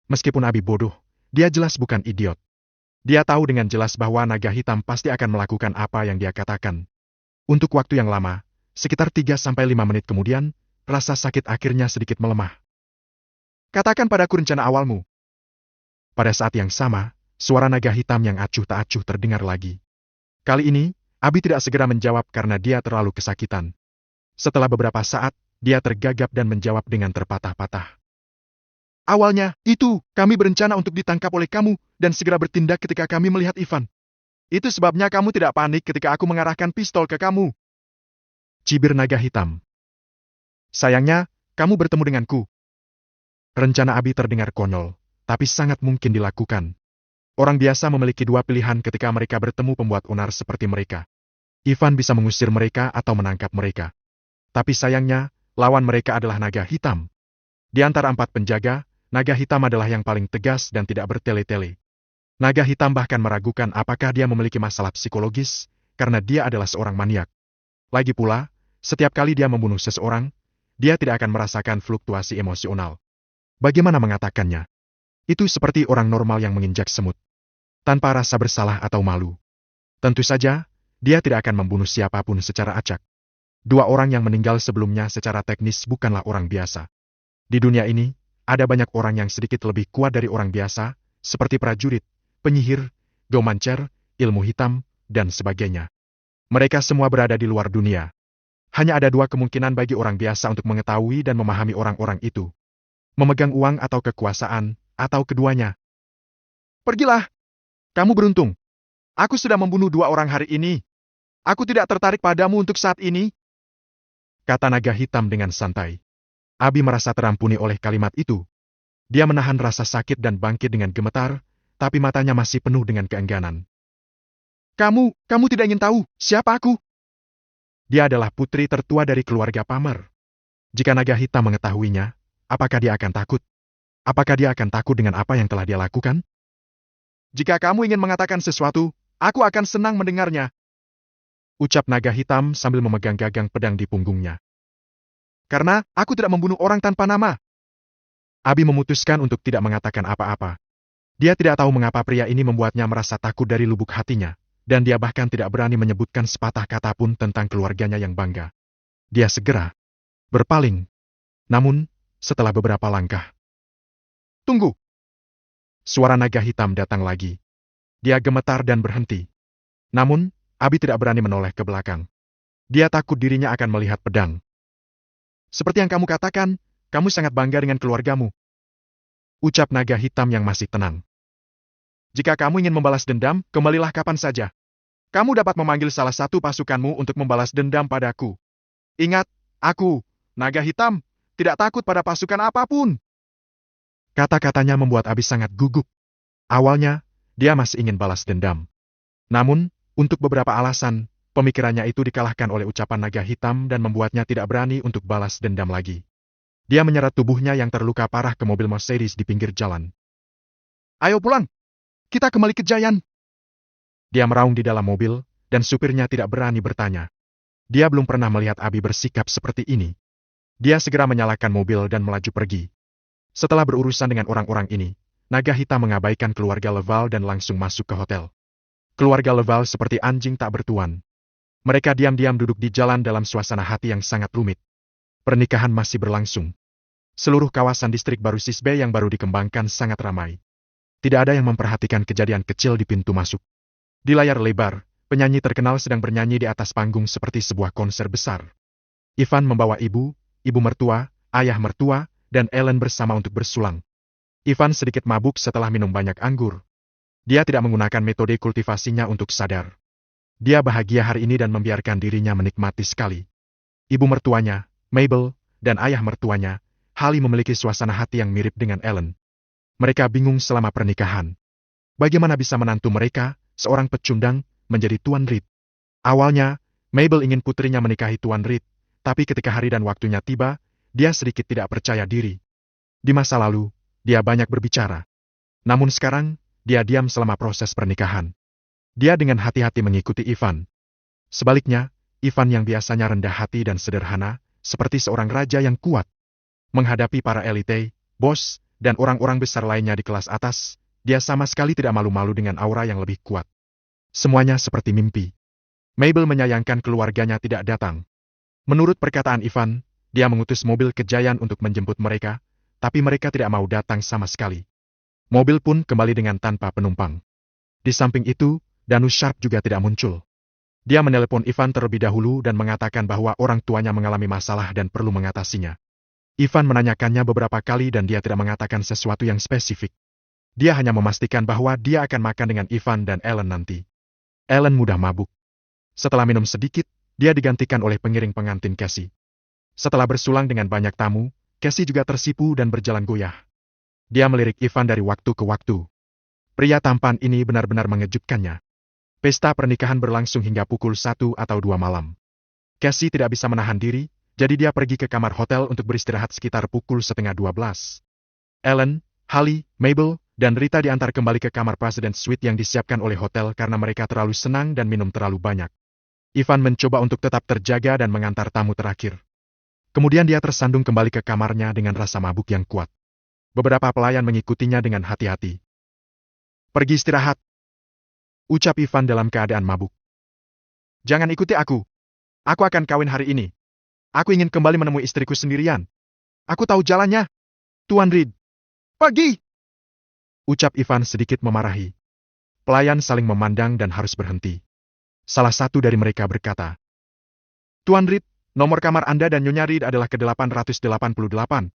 Meskipun Abi bodoh, dia jelas bukan idiot. Dia tahu dengan jelas bahwa naga hitam pasti akan melakukan apa yang dia katakan. Untuk waktu yang lama, sekitar 3-5 menit kemudian, rasa sakit akhirnya sedikit melemah. Katakan padaku rencana awalmu. Pada saat yang sama, suara naga hitam yang acuh tak acuh terdengar lagi. Kali ini, Abi tidak segera menjawab karena dia terlalu kesakitan. Setelah beberapa saat, dia tergagap dan menjawab dengan terpatah-patah. Awalnya, kami berencana untuk ditangkap oleh kamu dan segera bertindak ketika kami melihat Ivan. Itu sebabnya kamu tidak panik ketika aku mengarahkan pistol ke kamu. Cibir naga hitam. Sayangnya, kamu bertemu denganku. Rencana Abi terdengar konyol, tapi sangat mungkin dilakukan. Orang biasa memiliki 2 pilihan ketika mereka bertemu pembuat onar seperti mereka. Ivan bisa mengusir mereka atau menangkap mereka. Tapi sayangnya, lawan mereka adalah naga hitam. Di antara 4 penjaga, naga hitam adalah yang paling tegas dan tidak bertele-tele. Naga hitam bahkan meragukan apakah dia memiliki masalah psikologis, karena dia adalah seorang maniak. Lagi pula, setiap kali dia membunuh seseorang, dia tidak akan merasakan fluktuasi emosional. Bagaimana mengatakannya? Itu seperti orang normal yang menginjak semut. tanpa rasa bersalah atau malu. Tentu saja, dia tidak akan membunuh siapapun secara acak. Dua orang yang meninggal sebelumnya secara teknis bukanlah orang biasa. Di dunia ini, ada banyak orang yang sedikit lebih kuat dari orang biasa, seperti prajurit, penyihir, geomancer, ilmu hitam, dan sebagainya. Mereka semua berada di luar dunia. Hanya ada dua kemungkinan bagi orang biasa untuk mengetahui dan memahami orang-orang itu. Memegang uang atau kekuasaan, atau keduanya. Pergilah! Kamu beruntung. Aku sudah membunuh dua orang hari ini. Aku tidak tertarik padamu untuk saat ini, kata naga hitam dengan santai. Abi merasa terampuni oleh kalimat itu. Dia menahan rasa sakit dan bangkit dengan gemetar, tapi matanya masih penuh dengan keengganan. Kamu tidak ingin tahu siapa aku? Dia adalah putri tertua dari keluarga Pamer. Jika naga hitam mengetahuinya, apakah dia akan takut? Apakah dia akan takut dengan apa yang telah dia lakukan? Jika kamu ingin mengatakan sesuatu, aku akan senang mendengarnya, ucap naga hitam sambil memegang gagang pedang di punggungnya. Karena aku tidak membunuh orang tanpa nama. Abi memutuskan untuk tidak mengatakan apa-apa. Dia tidak tahu mengapa pria ini membuatnya merasa takut dari lubuk hatinya, dan dia bahkan tidak berani menyebutkan sepatah kata pun tentang keluarganya yang bangga. Dia segera berpaling. Namun, setelah beberapa langkah. Tunggu! Suara naga hitam datang lagi. Dia gemetar dan berhenti. Namun, Abi tidak berani menoleh ke belakang. Dia takut dirinya akan melihat pedang. Seperti yang kamu katakan, kamu sangat bangga dengan keluargamu, ucap naga hitam yang masih tenang. Jika kamu ingin membalas dendam, kembalilah kapan saja. Kamu dapat memanggil salah satu pasukanmu untuk membalas dendam padaku. Ingat, aku, naga hitam, tidak takut pada pasukan apapun. Kata-katanya membuat Abi sangat gugup. Awalnya, dia masih ingin balas dendam. Namun, untuk beberapa alasan, pemikirannya itu dikalahkan oleh ucapan naga hitam dan membuatnya tidak berani untuk balas dendam lagi. Dia menyeret tubuhnya yang terluka parah ke mobil Mercedes di pinggir jalan. Ayo pulang! Kita kembali ke Giant! Dia meraung di dalam mobil, dan supirnya tidak berani bertanya. Dia belum pernah melihat Abi bersikap seperti ini. Dia segera menyalakan mobil dan melaju pergi. Setelah berurusan dengan orang-orang ini, naga hitam mengabaikan keluarga Leval dan langsung masuk ke hotel. Keluarga Leval seperti anjing tak bertuan. Mereka diam-diam duduk di jalan dalam suasana hati yang sangat rumit. Pernikahan masih berlangsung. Seluruh kawasan distrik baru Sisbe yang baru dikembangkan sangat ramai. Tidak ada yang memperhatikan kejadian kecil di pintu masuk. Di layar lebar, penyanyi terkenal sedang bernyanyi di atas panggung seperti sebuah konser besar. Ivan membawa ibu mertua, ayah mertua, dan Ellen bersama untuk bersulang. Ivan sedikit mabuk setelah minum banyak anggur. Dia tidak menggunakan metode kultivasinya untuk sadar. Dia bahagia hari ini dan membiarkan dirinya menikmati sekali. Ibu mertuanya, Mabel, dan ayah mertuanya, Hallie memiliki suasana hati yang mirip dengan Ellen. Mereka bingung selama pernikahan. Bagaimana bisa menantu mereka, seorang pecundang, menjadi Tuan Reed? Awalnya, Mabel ingin putrinya menikahi Tuan Reed, tapi ketika hari dan waktunya tiba, dia sedikit tidak percaya diri. Di masa lalu, dia banyak berbicara. Namun sekarang, dia diam selama proses pernikahan. Dia dengan hati-hati mengikuti Ivan. Sebaliknya, Ivan yang biasanya rendah hati dan sederhana, seperti seorang raja yang kuat. Menghadapi para elite, bos, dan orang-orang besar lainnya di kelas atas, dia sama sekali tidak malu-malu dengan aura yang lebih kuat. Semuanya seperti mimpi. Mabel menyayangkan keluarganya tidak datang. Menurut perkataan Ivan, dia mengutus mobil ke Giant untuk menjemput mereka, tapi mereka tidak mau datang sama sekali. Mobil pun kembali dengan tanpa penumpang. Di samping itu, Danu Sharp juga tidak muncul. Dia menelepon Ivan terlebih dahulu dan mengatakan bahwa orang tuanya mengalami masalah dan perlu mengatasinya. Ivan menanyakannya beberapa kali dan dia tidak mengatakan sesuatu yang spesifik. Dia hanya memastikan bahwa dia akan makan dengan Ivan dan Ellen nanti. Ellen mudah mabuk. Setelah minum sedikit, dia digantikan oleh pengiring pengantin Cassie. Setelah bersulang dengan banyak tamu, Cassie juga tersipu dan berjalan goyah. Dia melirik Ivan dari waktu ke waktu. Pria tampan ini benar-benar mengejutkannya. Pesta pernikahan berlangsung hingga pukul 1 atau 2 malam. Cassie tidak bisa menahan diri, jadi dia pergi ke kamar hotel untuk beristirahat sekitar pukul 11:30. Ellen, Hallie, Mabel, dan Rita diantar kembali ke kamar President Suite yang disiapkan oleh hotel karena mereka terlalu senang dan minum terlalu banyak. Ivan mencoba untuk tetap terjaga dan mengantar tamu terakhir. Kemudian dia tersandung kembali ke kamarnya dengan rasa mabuk yang kuat. Beberapa pelayan mengikutinya dengan hati-hati. Pergi istirahat. Ucap Ivan dalam keadaan mabuk. Jangan ikuti aku. Aku akan kawin hari ini. Aku ingin kembali menemui istriku sendirian. Aku tahu jalannya. Tuan Reed. Pergi! Ucap Ivan sedikit memarahi. Pelayan saling memandang dan harus berhenti. Salah satu dari mereka berkata, Tuan Reed, nomor kamar Anda dan Nyonya Reed adalah ke-888.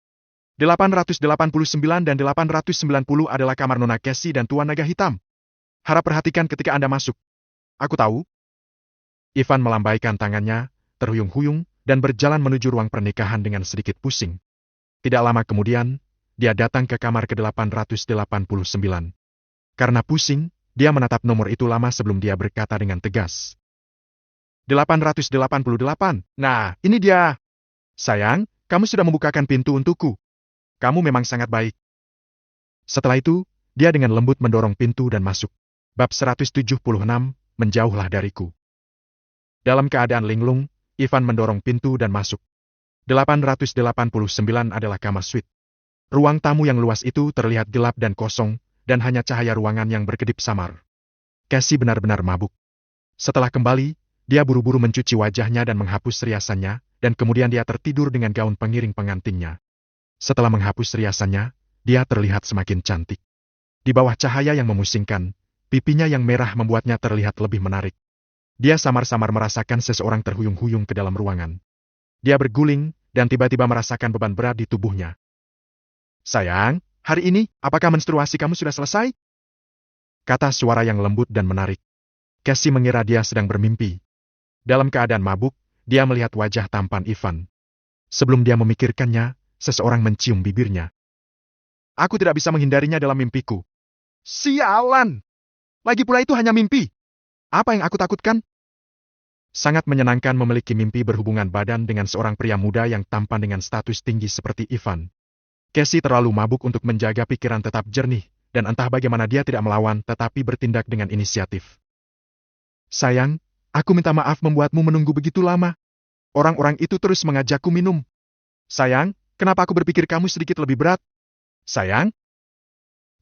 889 dan 890 adalah kamar Nona Cassie dan Tuan Naga Hitam. Harap perhatikan ketika Anda masuk. Aku tahu. Ivan melambaikan tangannya, terhuyung-huyung, dan berjalan menuju ruang pernikahan dengan sedikit pusing. Tidak lama kemudian, dia datang ke kamar ke-889. Karena pusing, dia menatap nomor itu lama sebelum dia berkata dengan tegas. 888. Nah, ini dia. Sayang, kamu sudah membukakan pintu untukku. Kamu memang sangat baik. Setelah itu, dia dengan lembut mendorong pintu dan masuk. Bab 176, menjauhlah dariku. Dalam keadaan linglung, Ivan mendorong pintu dan masuk. 889 adalah kamar suite. Ruang tamu yang luas itu terlihat gelap dan kosong, dan hanya cahaya ruangan yang berkedip samar. Cassie benar-benar mabuk. Setelah kembali, dia buru-buru mencuci wajahnya dan menghapus riasannya, dan kemudian dia tertidur dengan gaun pengiring pengantinnya. Setelah menghapus riasannya, dia terlihat semakin cantik. Di bawah cahaya yang memusingkan, pipinya yang merah membuatnya terlihat lebih menarik. Dia samar-samar merasakan seseorang terhuyung-huyung ke dalam ruangan. Dia berguling, dan tiba-tiba merasakan beban berat di tubuhnya. Sayang, hari ini, apakah menstruasi kamu sudah selesai? Kata suara yang lembut dan menarik. Cassie mengira dia sedang bermimpi. Dalam keadaan mabuk, dia melihat wajah tampan Ivan. Sebelum dia memikirkannya, seseorang mencium bibirnya. Aku tidak bisa menghindarinya dalam mimpiku. Sialan! Lagi pula itu hanya mimpi. Apa yang aku takutkan? Sangat menyenangkan memiliki mimpi berhubungan badan dengan seorang pria muda yang tampan dengan status tinggi seperti Ivan. Cassie terlalu mabuk untuk menjaga pikiran tetap jernih, dan entah bagaimana dia tidak melawan tetapi bertindak dengan inisiatif. Sayang, aku minta maaf membuatmu menunggu begitu lama. Orang-orang itu terus mengajakku minum. Sayang, kenapa aku berpikir kamu sedikit lebih berat? Sayang?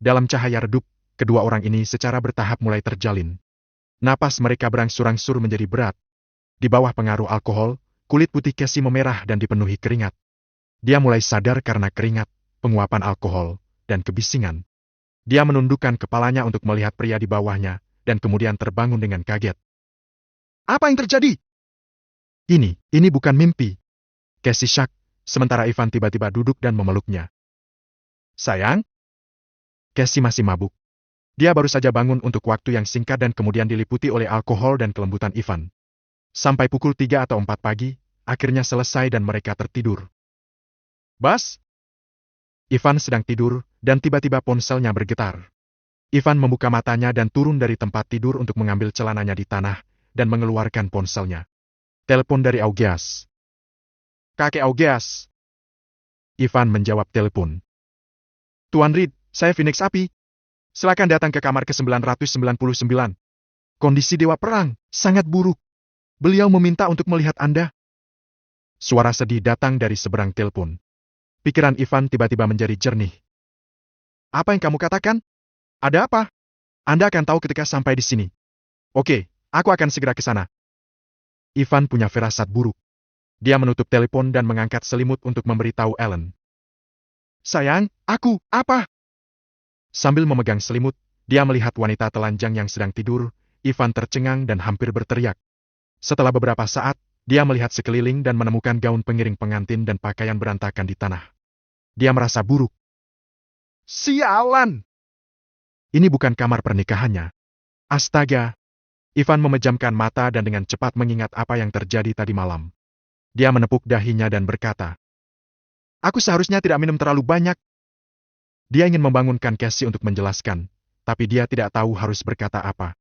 Dalam cahaya redup, kedua orang ini secara bertahap mulai terjalin. Napas mereka berangsur-angsur menjadi berat. Di bawah pengaruh alkohol, kulit putih Cassie memerah dan dipenuhi keringat. Dia mulai sadar karena keringat, penguapan alkohol, dan kebisingan. Dia menundukkan kepalanya untuk melihat pria di bawahnya, dan kemudian terbangun dengan kaget. Apa yang terjadi? Ini bukan mimpi. Cassie syak, sementara Ivan tiba-tiba duduk dan memeluknya. Sayang? Cassie masih mabuk. Dia baru saja bangun untuk waktu yang singkat dan kemudian diliputi oleh alkohol dan kelembutan Ivan. Sampai pukul 3 atau 4 pagi, akhirnya selesai dan mereka tertidur. Bas? Ivan sedang tidur, dan tiba-tiba ponselnya bergetar. Ivan membuka matanya dan turun dari tempat tidur untuk mengambil celananya di tanah, dan mengeluarkan ponselnya. Telepon dari Augeas. Kakek Augeas. Ivan menjawab telepon. Tuan Reed, saya Phoenix Api. Silakan datang ke kamar ke-999. Kondisi Dewa Perang, sangat buruk. Beliau meminta untuk melihat Anda. Suara sedih datang dari seberang telepon. Pikiran Ivan tiba-tiba menjadi jernih. Apa yang kamu katakan? Ada apa? Anda akan tahu ketika sampai di sini. Oke, aku akan segera ke sana. Ivan punya firasat buruk. Dia menutup telepon dan mengangkat selimut untuk memberitahu Ellen. Sayang, apa? Sambil memegang selimut, dia melihat wanita telanjang yang sedang tidur. Ivan tercengang dan hampir berteriak. Setelah beberapa saat, dia melihat sekeliling dan menemukan gaun pengiring pengantin dan pakaian berantakan di tanah. Dia merasa buruk. Sialan! Ini bukan kamar pernikahannya. Astaga! Ivan memejamkan mata dan dengan cepat mengingat apa yang terjadi tadi malam. Dia menepuk dahinya dan berkata, Aku seharusnya tidak minum terlalu banyak. Dia ingin membangunkan Cassie untuk menjelaskan, tapi dia tidak tahu harus berkata apa.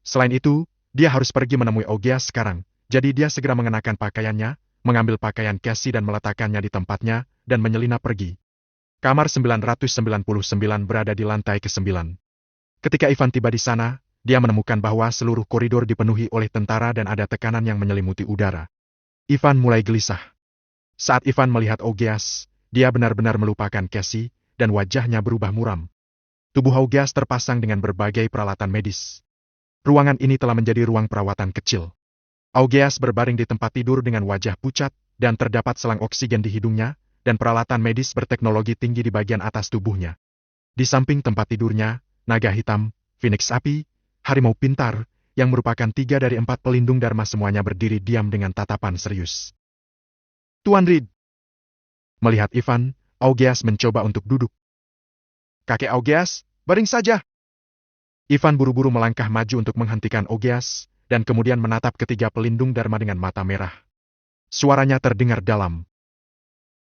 Selain itu, dia harus pergi menemui Augeas sekarang, jadi dia segera mengenakan pakaiannya, mengambil pakaian Cassie dan meletakkannya di tempatnya, dan menyelinap pergi. Kamar 999 berada di lantai ke-9. Ketika Ivan tiba di sana, dia menemukan bahwa seluruh koridor dipenuhi oleh tentara dan ada tekanan yang menyelimuti udara. Ivan mulai gelisah. Saat Ivan melihat Augeas, dia benar-benar melupakan Cassie, dan wajahnya berubah muram. Tubuh Augeas terpasang dengan berbagai peralatan medis. Ruangan ini telah menjadi ruang perawatan kecil. Augeas berbaring di tempat tidur dengan wajah pucat, dan terdapat selang oksigen di hidungnya, dan peralatan medis berteknologi tinggi di bagian atas tubuhnya. Di samping tempat tidurnya, naga hitam, Phoenix api, harimau pintar, yang merupakan 3 dari 4 pelindung Dharma semuanya berdiri diam dengan tatapan serius. Tuan Reed. Melihat Ivan, Augeas mencoba untuk duduk. Kakek Augeas, baring saja. Ivan buru-buru melangkah maju untuk menghentikan Augeas, dan kemudian menatap ketiga pelindung Dharma dengan mata merah. Suaranya terdengar dalam.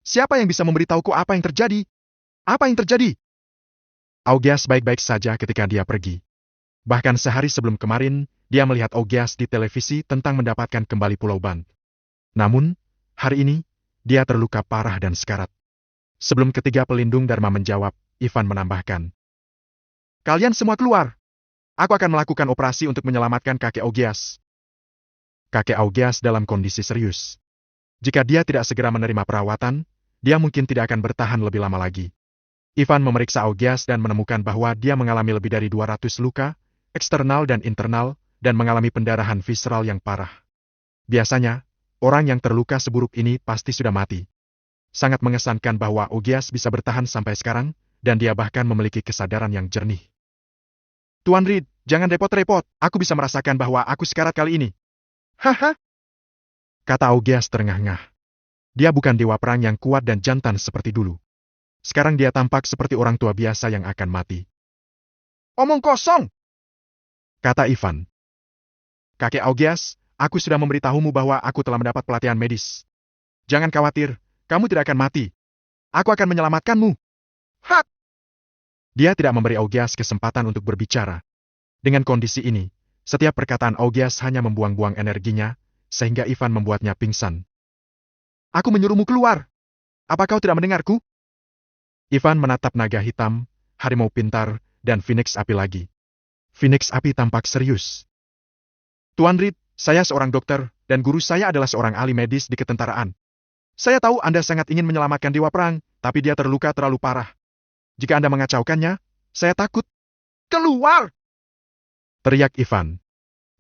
Siapa yang bisa memberitahuku apa yang terjadi? Apa yang terjadi? Augeas baik-baik saja ketika dia pergi. Bahkan sehari sebelum kemarin, dia melihat Augeas di televisi tentang mendapatkan kembali Pulau Band. Namun, hari ini, dia terluka parah dan sekarat. Sebelum ketiga pelindung Dharma menjawab, Ivan menambahkan. Kalian semua keluar. Aku akan melakukan operasi untuk menyelamatkan kakek Augeas. Kakek Augeas dalam kondisi serius. Jika dia tidak segera menerima perawatan, dia mungkin tidak akan bertahan lebih lama lagi. Ivan memeriksa Augeas dan menemukan bahwa dia mengalami lebih dari 200 luka, eksternal dan internal, dan mengalami pendarahan visceral yang parah. Biasanya, orang yang terluka seburuk ini pasti sudah mati. Sangat mengesankan bahwa Augeas bisa bertahan sampai sekarang, dan dia bahkan memiliki kesadaran yang jernih. Tuan Reed, jangan repot-repot, aku bisa merasakan bahwa aku sekarat kali ini. Haha, kata Augeas terengah-engah. Dia bukan dewa perang yang kuat dan jantan seperti dulu. Sekarang dia tampak seperti orang tua biasa yang akan mati. Omong kosong, kata Ivan. Kakek Augeas, aku sudah memberitahumu bahwa aku telah mendapat pelatihan medis. Jangan khawatir, kamu tidak akan mati. Aku akan menyelamatkanmu. Hak! Dia tidak memberi Augeas kesempatan untuk berbicara. Dengan kondisi ini, setiap perkataan Augeas hanya membuang-buang energinya, sehingga Ivan membuatnya pingsan. Aku menyuruhmu keluar. Apa kau tidak mendengarku? Ivan menatap naga hitam, harimau pintar, dan Phoenix api lagi. Phoenix api tampak serius. Tuan Reed, saya seorang dokter, dan guru saya adalah seorang ahli medis di ketentaraan. Saya tahu Anda sangat ingin menyelamatkan dewa perang, tapi dia terluka terlalu parah. Jika Anda mengacaukannya, saya takut. Keluar! Teriak Ivan.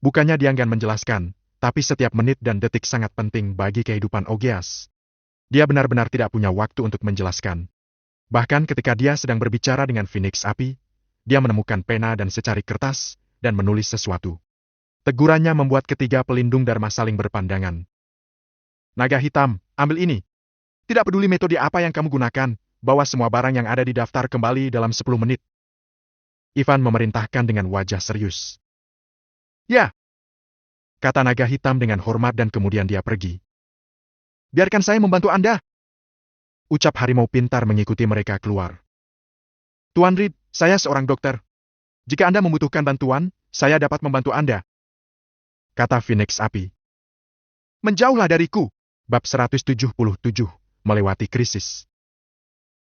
Bukannya dia enggan menjelaskan, tapi setiap menit dan detik sangat penting bagi kehidupan Augeas. Dia benar-benar tidak punya waktu untuk menjelaskan. Bahkan ketika dia sedang berbicara dengan Phoenix api, dia menemukan pena dan secari kertas, dan menulis sesuatu. Tegurannya membuat ketiga pelindung Dharma saling berpandangan. Naga hitam, ambil ini. Tidak peduli metode apa yang kamu gunakan, bawa semua barang yang ada di daftar kembali dalam 10 menit. Ivan memerintahkan dengan wajah serius. Ya, kata naga hitam dengan hormat dan kemudian dia pergi. Biarkan saya membantu Anda. Ucap harimau pintar mengikuti mereka keluar. Tuan Reed, saya seorang dokter. Jika Anda membutuhkan bantuan, saya dapat membantu Anda. Kata Phoenix api. Menjauhlah dariku. Bab 177, melewati krisis.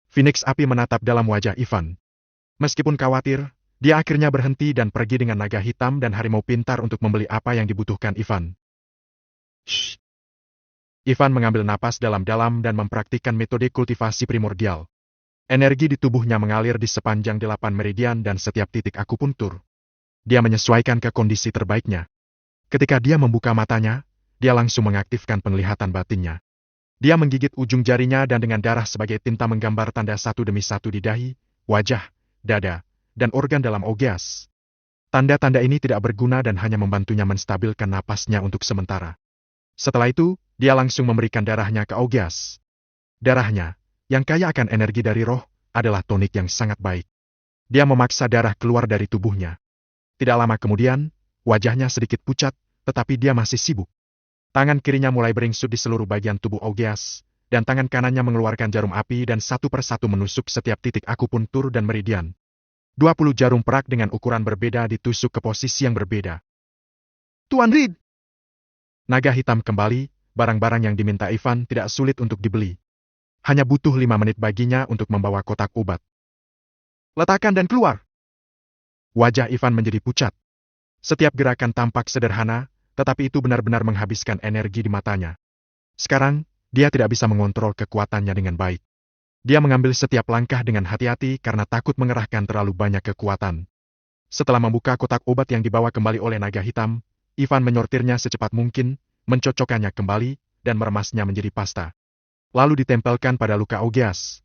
Phoenix api menatap dalam wajah Ivan. Meskipun khawatir, dia akhirnya berhenti dan pergi dengan naga hitam dan harimau pintar untuk membeli apa yang dibutuhkan Ivan. Shh. Ivan mengambil napas dalam-dalam dan mempraktikkan metode kultivasi primordial. Energi di tubuhnya mengalir di sepanjang 8 meridian dan setiap titik akupuntur. Dia menyesuaikan ke kondisi terbaiknya. Ketika dia membuka matanya, dia langsung mengaktifkan penglihatan batinnya. Dia menggigit ujung jarinya dan dengan darah sebagai tinta menggambar tanda satu demi satu di dahi, wajah, dada, dan organ dalam Augeas. Tanda-tanda ini tidak berguna dan hanya membantunya menstabilkan napasnya untuk sementara. Setelah itu, dia langsung memberikan darahnya ke Augeas. Darahnya, yang kaya akan energi dari roh, adalah tonik yang sangat baik. Dia memaksa darah keluar dari tubuhnya. Tidak lama kemudian, wajahnya sedikit pucat, tetapi dia masih sibuk. Tangan kirinya mulai beringsut di seluruh bagian tubuh Augeas, dan tangan kanannya mengeluarkan jarum api dan satu persatu menusuk setiap titik akupuntur dan meridian. 20 jarum perak dengan ukuran berbeda ditusuk ke posisi yang berbeda. Tuan Reed! Naga hitam kembali, barang-barang yang diminta Ivan tidak sulit untuk dibeli. Hanya butuh 5 menit baginya untuk membawa kotak obat. Letakkan dan keluar! Wajah Ivan menjadi pucat. Setiap gerakan tampak sederhana, tetapi itu benar-benar menghabiskan energi di matanya. Sekarang, dia tidak bisa mengontrol kekuatannya dengan baik. Dia mengambil setiap langkah dengan hati-hati karena takut mengerahkan terlalu banyak kekuatan. Setelah membuka kotak obat yang dibawa kembali oleh naga hitam, Ivan menyortirnya secepat mungkin, mencocokkannya kembali, dan meremasnya menjadi pasta. Lalu ditempelkan pada luka Augeas.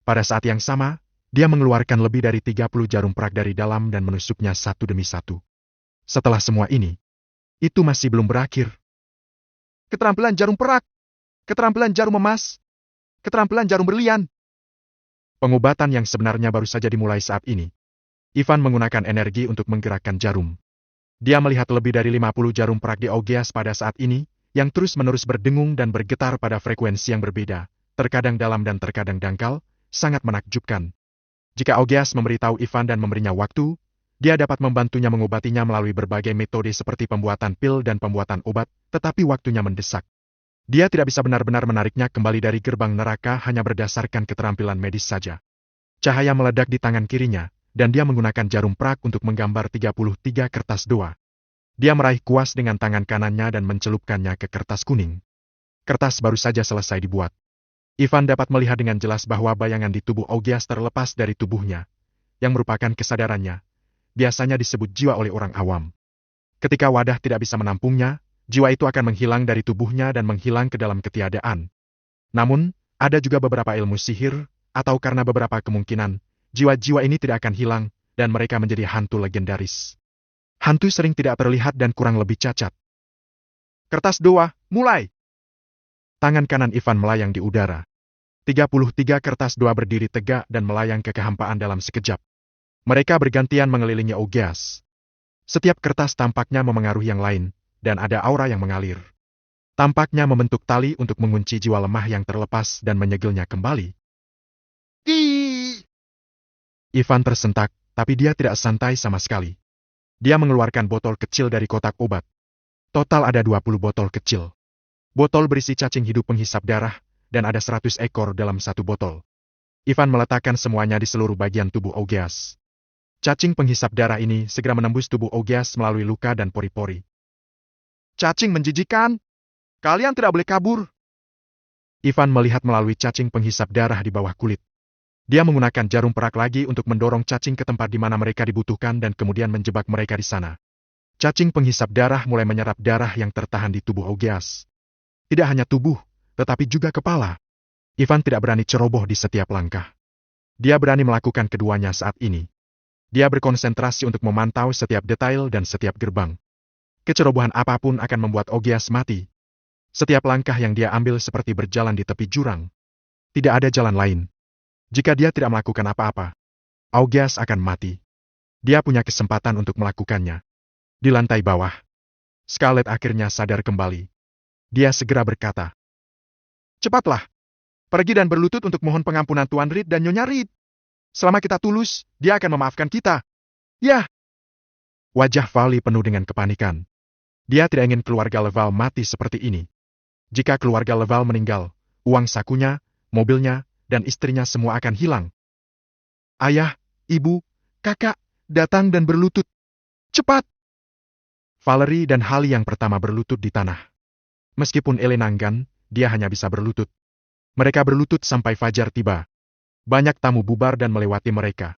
Pada saat yang sama, dia mengeluarkan lebih dari 30 jarum perak dari dalam dan menusuknya satu demi satu. Setelah semua ini, itu masih belum berakhir. Keterampilan jarum perak, keterampilan jarum emas, keterampilan jarum berlian. Pengobatan yang sebenarnya baru saja dimulai saat ini. Ivan menggunakan energi untuk menggerakkan jarum. Dia melihat lebih dari 50 jarum perak di Augeas pada saat ini, yang terus-menerus berdengung dan bergetar pada frekuensi yang berbeda, terkadang dalam dan terkadang dangkal, sangat menakjubkan. Jika Augeas memberitahu Ivan dan memberinya waktu, dia dapat membantunya mengobatinya melalui berbagai metode seperti pembuatan pil dan pembuatan obat, tetapi waktunya mendesak. Dia tidak bisa benar-benar menariknya kembali dari gerbang neraka hanya berdasarkan keterampilan medis saja. Cahaya meledak di tangan kirinya, dan dia menggunakan jarum perak untuk menggambar 33 kertas doa. Dia meraih kuas dengan tangan kanannya dan mencelupkannya ke kertas kuning. Kertas baru saja selesai dibuat. Ivan dapat melihat dengan jelas bahwa bayangan di tubuh Augeas terlepas dari tubuhnya, yang merupakan kesadarannya. Biasanya disebut jiwa oleh orang awam. Ketika wadah tidak bisa menampungnya, jiwa itu akan menghilang dari tubuhnya dan menghilang ke dalam ketiadaan. Namun, ada juga beberapa ilmu sihir, atau karena beberapa kemungkinan, jiwa-jiwa ini tidak akan hilang, dan mereka menjadi hantu legendaris. Hantu sering tidak terlihat dan kurang lebih cacat. Kertas doa, mulai! Tangan kanan Ivan melayang di udara. 33 kertas doa berdiri tegak dan melayang ke kehampaan dalam sekejap. Mereka bergantian mengelilingi Augeas. Setiap kertas tampaknya memengaruhi yang lain, dan ada aura yang mengalir. Tampaknya membentuk tali untuk mengunci jiwa lemah yang terlepas dan menyegelnya kembali. Ivan tersentak, tapi dia tidak santai sama sekali. Dia mengeluarkan botol kecil dari kotak obat. Total ada 20 botol kecil. Botol berisi cacing hidup penghisap darah, dan ada 100 ekor dalam satu botol. Ivan meletakkan semuanya di seluruh bagian tubuh Augeas. Cacing penghisap darah ini segera menembus tubuh Augeas melalui luka dan pori-pori. Cacing menjijikan! Kalian tidak boleh kabur! Ivan melihat melalui cacing penghisap darah di bawah kulit. Dia menggunakan jarum perak lagi untuk mendorong cacing ke tempat di mana mereka dibutuhkan dan kemudian menjebak mereka di sana. Cacing penghisap darah mulai menyerap darah yang tertahan di tubuh Augeas. Tidak hanya tubuh, tetapi juga kepala. Ivan tidak berani ceroboh di setiap langkah. Dia berani melakukan keduanya saat ini. Dia berkonsentrasi untuk memantau setiap detail dan setiap gerbang. Kecerobohan apapun akan membuat Augeas mati. Setiap langkah yang dia ambil seperti berjalan di tepi jurang. Tidak ada jalan lain. Jika dia tidak melakukan apa-apa, Augeas akan mati. Dia punya kesempatan untuk melakukannya. Di lantai bawah, Scarlet akhirnya sadar kembali. Dia segera berkata, "Cepatlah, pergi dan berlutut untuk mohon pengampunan Tuan Reed dan Nyonya Reed. Selama kita tulus, dia akan memaafkan kita." Ya! Wajah Vali penuh dengan kepanikan. Dia tidak ingin keluarga Leval mati seperti ini. Jika keluarga Leval meninggal, uang sakunya, mobilnya, dan istrinya semua akan hilang. Ayah, ibu, kakak, datang dan berlutut. Cepat! Valerie dan Hali yang pertama berlutut di tanah. Meskipun Elena enggan, dia hanya bisa berlutut. Mereka berlutut sampai fajar tiba. Banyak tamu bubar dan melewati mereka.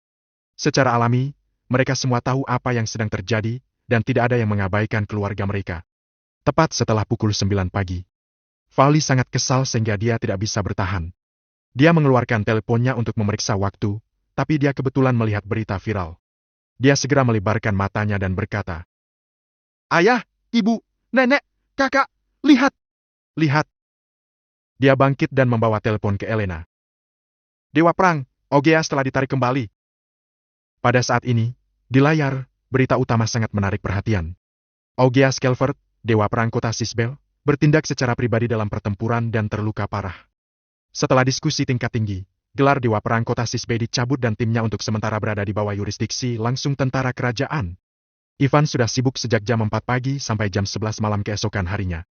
Secara alami, mereka semua tahu apa yang sedang terjadi, dan tidak ada yang mengabaikan keluarga mereka. Tepat setelah pukul 9 pagi. Vali sangat kesal sehingga dia tidak bisa bertahan. Dia mengeluarkan teleponnya untuk memeriksa waktu, tapi dia kebetulan melihat berita viral. Dia segera melebarkan matanya dan berkata, "Ayah, ibu, nenek, kakak, lihat! Lihat!" Dia bangkit dan membawa telepon ke Elena. "Dewa Perang, Augeas telah ditarik kembali." Pada saat ini, di layar, berita utama sangat menarik perhatian. Augeas Calvert, Dewa Perang Kota Sisbel, bertindak secara pribadi dalam pertempuran dan terluka parah. Setelah diskusi tingkat tinggi, gelar Dewa Perang Kota Sisbel dicabut dan timnya untuk sementara berada di bawah yurisdiksi langsung tentara kerajaan. Ivan sudah sibuk sejak jam 4 pagi sampai jam 11 malam keesokan harinya.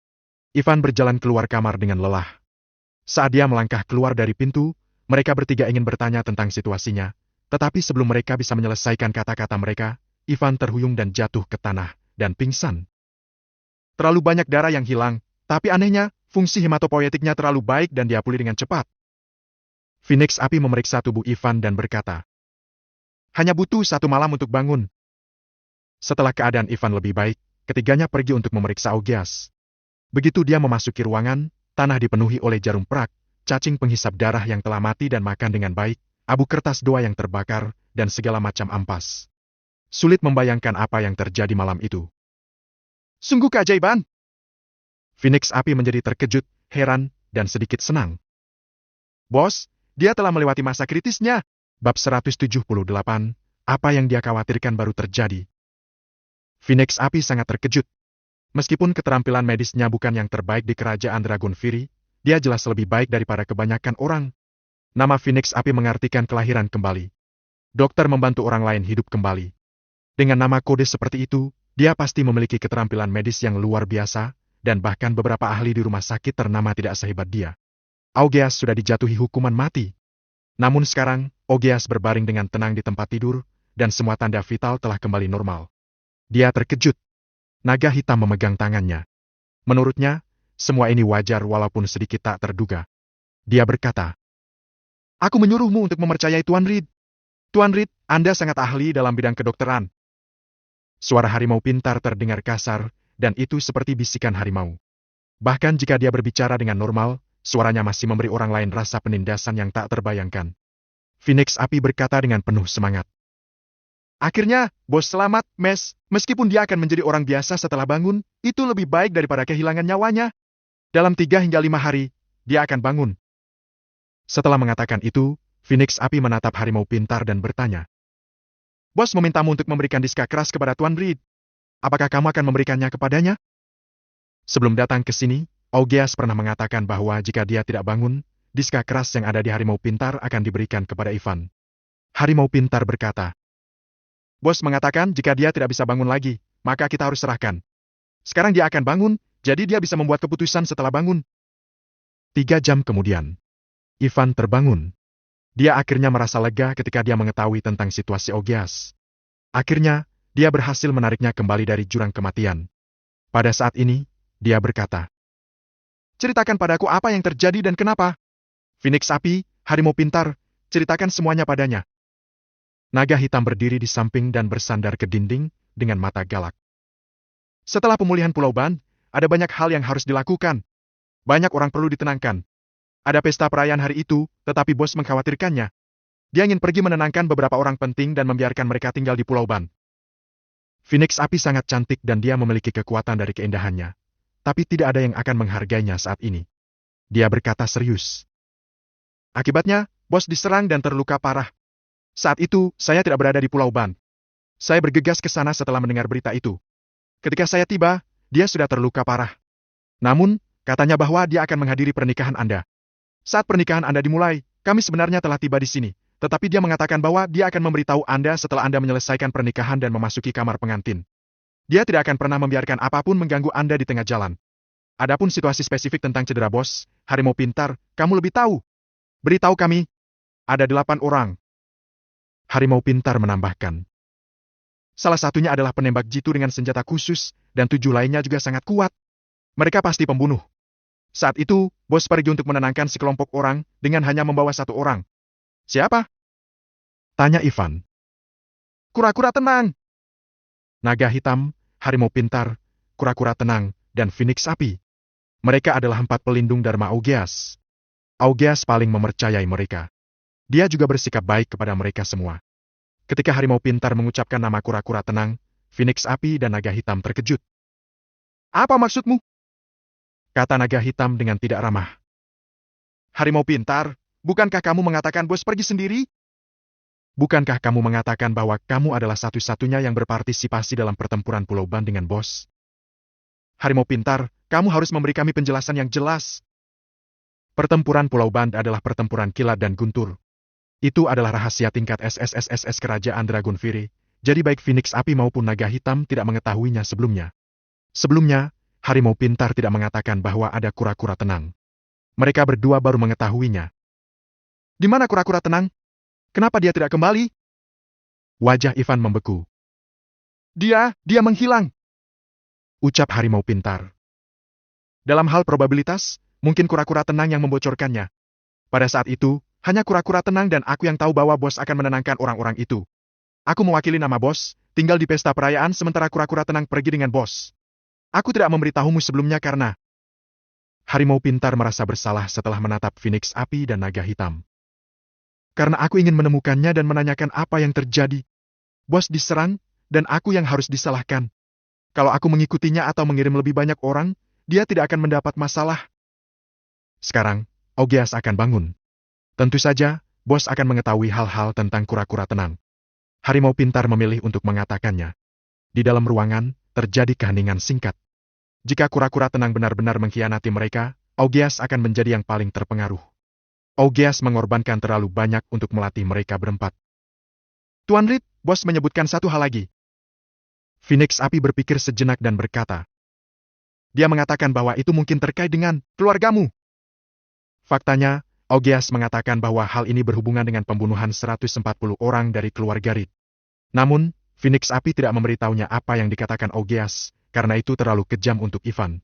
Ivan berjalan keluar kamar dengan lelah. Saat dia melangkah keluar dari pintu, mereka bertiga ingin bertanya tentang situasinya, tetapi sebelum mereka bisa menyelesaikan kata-kata mereka, Ivan terhuyung dan jatuh ke tanah, dan pingsan. Terlalu banyak darah yang hilang, tapi anehnya, fungsi hematopoietiknya terlalu baik dan dia pulih dengan cepat. Phoenix Api memeriksa tubuh Ivan dan berkata, "Hanya butuh 1 malam untuk bangun." Setelah keadaan Ivan lebih baik, ketiganya pergi untuk memeriksa Augeas. Begitu dia memasuki ruangan, tanah dipenuhi oleh jarum perak, cacing penghisap darah yang telah mati dan makan dengan baik, abu kertas doa yang terbakar, dan segala macam ampas. Sulit membayangkan apa yang terjadi malam itu. Sungguh keajaiban! Phoenix Api menjadi terkejut, heran, dan sedikit senang. Bos, dia telah melewati masa kritisnya. Bab 178, apa yang dia khawatirkan baru terjadi. Phoenix Api sangat terkejut. Meskipun keterampilan medisnya bukan yang terbaik di kerajaan Dragon Fury, dia jelas lebih baik daripada kebanyakan orang. Nama Phoenix Api mengartikan kelahiran kembali. Dokter membantu orang lain hidup kembali. Dengan nama kode seperti itu, dia pasti memiliki keterampilan medis yang luar biasa, dan bahkan beberapa ahli di rumah sakit ternama tidak sehebat dia. Augeas sudah dijatuhi hukuman mati. Namun sekarang, Augeas berbaring dengan tenang di tempat tidur, dan semua tanda vital telah kembali normal. Dia terkejut. Naga hitam memegang tangannya. Menurutnya, semua ini wajar walaupun sedikit tak terduga. Dia berkata, "Aku menyuruhmu untuk mempercayai Tuan Reed. Tuan Reed, Anda sangat ahli dalam bidang kedokteran." Suara harimau pintar terdengar kasar, dan itu seperti bisikan harimau. Bahkan jika dia berbicara dengan normal, suaranya masih memberi orang lain rasa penindasan yang tak terbayangkan. Phoenix Api berkata dengan penuh semangat. "Akhirnya, bos selamat, Mes. Meskipun dia akan menjadi orang biasa setelah bangun, itu lebih baik daripada kehilangan nyawanya. Dalam 3 hingga 5 hari, dia akan bangun." Setelah mengatakan itu, Phoenix Api menatap harimau pintar dan bertanya, "Bos memintamu untuk memberikan diska keras kepada Tuan Reed. Apakah kamu akan memberikannya kepadanya?" Sebelum datang ke sini, Augeas pernah mengatakan bahwa jika dia tidak bangun, diska keras yang ada di harimau pintar akan diberikan kepada Ivan. Harimau pintar berkata, "Bos mengatakan jika dia tidak bisa bangun lagi, maka kita harus serahkan. Sekarang dia akan bangun, jadi dia bisa membuat keputusan setelah bangun." 3 jam kemudian, Ivan terbangun. Dia akhirnya merasa lega ketika dia mengetahui tentang situasi Augeas. Akhirnya, dia berhasil menariknya kembali dari jurang kematian. Pada saat ini, dia berkata, "Ceritakan padaku apa yang terjadi dan kenapa." Phoenix Api, harimau pintar, ceritakan semuanya padanya. Naga hitam berdiri di samping dan bersandar ke dinding dengan mata galak. "Setelah pemulihan Pulau Ban, ada banyak hal yang harus dilakukan. Banyak orang perlu ditenangkan. Ada pesta perayaan hari itu, tetapi bos mengkhawatirkannya. Dia ingin pergi menenangkan beberapa orang penting dan membiarkan mereka tinggal di Pulau Ban." Phoenix Api sangat cantik dan dia memiliki kekuatan dari keindahannya. Tapi tidak ada yang akan menghargainya saat ini. Dia berkata serius. "Akibatnya, bos diserang dan terluka parah. Saat itu, saya tidak berada di Pulau Ban. Saya bergegas ke sana setelah mendengar berita itu. Ketika saya tiba, dia sudah terluka parah. Namun, katanya bahwa dia akan menghadiri pernikahan Anda. Saat pernikahan Anda dimulai, kami sebenarnya telah tiba di sini, tetapi dia mengatakan bahwa dia akan memberitahu Anda setelah Anda menyelesaikan pernikahan dan memasuki kamar pengantin. Dia tidak akan pernah membiarkan apapun mengganggu Anda di tengah jalan. Adapun situasi spesifik tentang cedera bos, harimau pintar, kamu lebih tahu. Beritahu kami. Ada 8 orang. Harimau pintar menambahkan. Salah satunya adalah penembak jitu dengan senjata khusus, dan 7 lainnya juga sangat kuat. Mereka pasti pembunuh. Saat itu, bos pergi untuk menenangkan sekelompok orang dengan hanya membawa 1 orang. Siapa? Tanya Ivan. Kura-kura tenang. Naga hitam, harimau pintar, kura-kura tenang, dan Phoenix Api. Mereka adalah 4 pelindung Dharma Augeas. Augeas paling mempercayai mereka. Dia juga bersikap baik kepada mereka semua. Ketika harimau pintar mengucapkan nama kura-kura tenang, Phoenix Api dan naga hitam terkejut. "Apa maksudmu?" kata naga hitam dengan tidak ramah. "Harimau pintar, bukankah kamu mengatakan bos pergi sendiri? Bukankah kamu mengatakan bahwa kamu adalah satu-satunya yang berpartisipasi dalam pertempuran Pulau Ban dengan bos? Harimau pintar, kamu harus memberi kami penjelasan yang jelas." Pertempuran Pulau Ban adalah pertempuran kilat dan guntur. Itu adalah rahasia tingkat SSSSS Kerajaan Dragon Fury, jadi baik Phoenix Api maupun Naga Hitam tidak mengetahuinya sebelumnya. Sebelumnya, harimau pintar tidak mengatakan bahwa ada kura-kura tenang. Mereka berdua baru mengetahuinya. "Di mana kura-kura tenang? Kenapa dia tidak kembali?" Wajah Ivan membeku. Dia menghilang," ucap harimau pintar. "Dalam hal probabilitas, mungkin kura-kura tenang yang membocorkannya. Pada saat itu, hanya kura-kura tenang dan aku yang tahu bahwa bos akan menenangkan orang-orang itu. Aku mewakili nama bos, tinggal di pesta perayaan sementara kura-kura tenang pergi dengan bos. Aku tidak memberitahumu sebelumnya karena... Harimau pintar merasa bersalah setelah menatap Phoenix api dan naga hitam. Karena aku ingin menemukannya dan menanyakan apa yang terjadi. Bos diserang, dan aku yang harus disalahkan. Kalau aku mengikutinya atau mengirim lebih banyak orang, dia tidak akan mendapat masalah. Sekarang, Augeas akan bangun. Tentu saja, bos akan mengetahui hal-hal tentang kura-kura tenang. Harimau pintar memilih untuk mengatakannya. Di dalam ruangan, terjadi keheningan singkat. Jika kura-kura tenang benar-benar mengkhianati mereka, Augeas akan menjadi yang paling terpengaruh. Augeas mengorbankan terlalu banyak untuk melatih mereka berempat. Tuan Reed, bos menyebutkan satu hal lagi. Phoenix api berpikir sejenak dan berkata. Dia mengatakan bahwa itu mungkin terkait dengan keluargamu. Faktanya, Augeas mengatakan bahwa hal ini berhubungan dengan pembunuhan 140 orang dari keluarga Reed. Namun, Phoenix api tidak memberitahunya apa yang dikatakan Augeas, karena itu terlalu kejam untuk Ivan.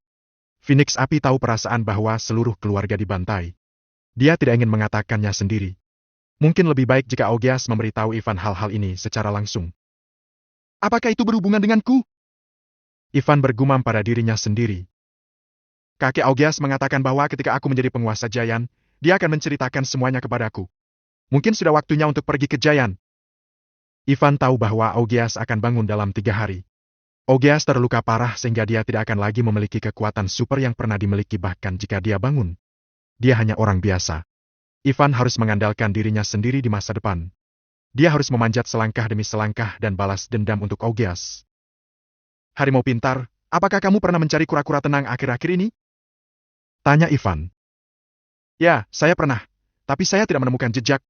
Phoenix api tahu perasaan bahwa seluruh keluarga dibantai. Dia tidak ingin mengatakannya sendiri. Mungkin lebih baik jika Augeas memberitahu Ivan hal-hal ini secara langsung. Apakah itu berhubungan denganku? Ivan bergumam pada dirinya sendiri. Kakek Augeas mengatakan bahwa ketika aku menjadi penguasa Giant, dia akan menceritakan semuanya kepadaku. Mungkin sudah waktunya untuk pergi ke Giant. Ivan tahu bahwa Augeas akan bangun dalam 3 hari. Augeas terluka parah sehingga dia tidak akan lagi memiliki kekuatan super yang pernah dimiliki bahkan jika dia bangun. Dia hanya orang biasa. Ivan harus mengandalkan dirinya sendiri di masa depan. Dia harus memanjat selangkah demi selangkah dan balas dendam untuk Augeas. Harimau pintar, apakah kamu pernah mencari kura-kura tenang akhir-akhir ini? Tanya Ivan. Ya, saya pernah. Tapi saya tidak menemukan jejak.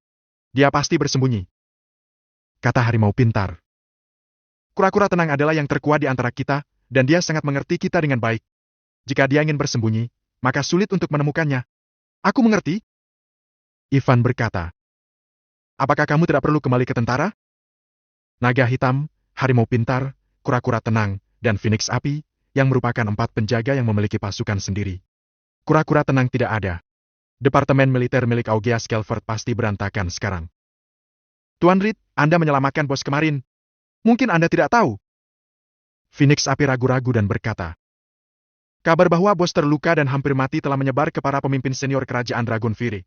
Dia pasti bersembunyi. Kata harimau pintar. Kura-kura tenang adalah yang terkuat di antara kita, dan dia sangat mengerti kita dengan baik. Jika dia ingin bersembunyi, maka sulit untuk menemukannya. Aku mengerti. Ivan berkata. Apakah kamu tidak perlu kembali ke tentara? Naga hitam, harimau pintar, kura-kura tenang, dan Phoenix api, yang merupakan 4 penjaga yang memiliki pasukan sendiri. Kura-kura tenang tidak ada. Departemen militer milik Augeas Kelvert pasti berantakan sekarang. Tuan Reed, Anda menyelamatkan bos kemarin. Mungkin Anda tidak tahu. Phoenix api ragu-ragu dan berkata. Kabar bahwa bos terluka dan hampir mati telah menyebar ke para pemimpin senior kerajaan Dragon Fury.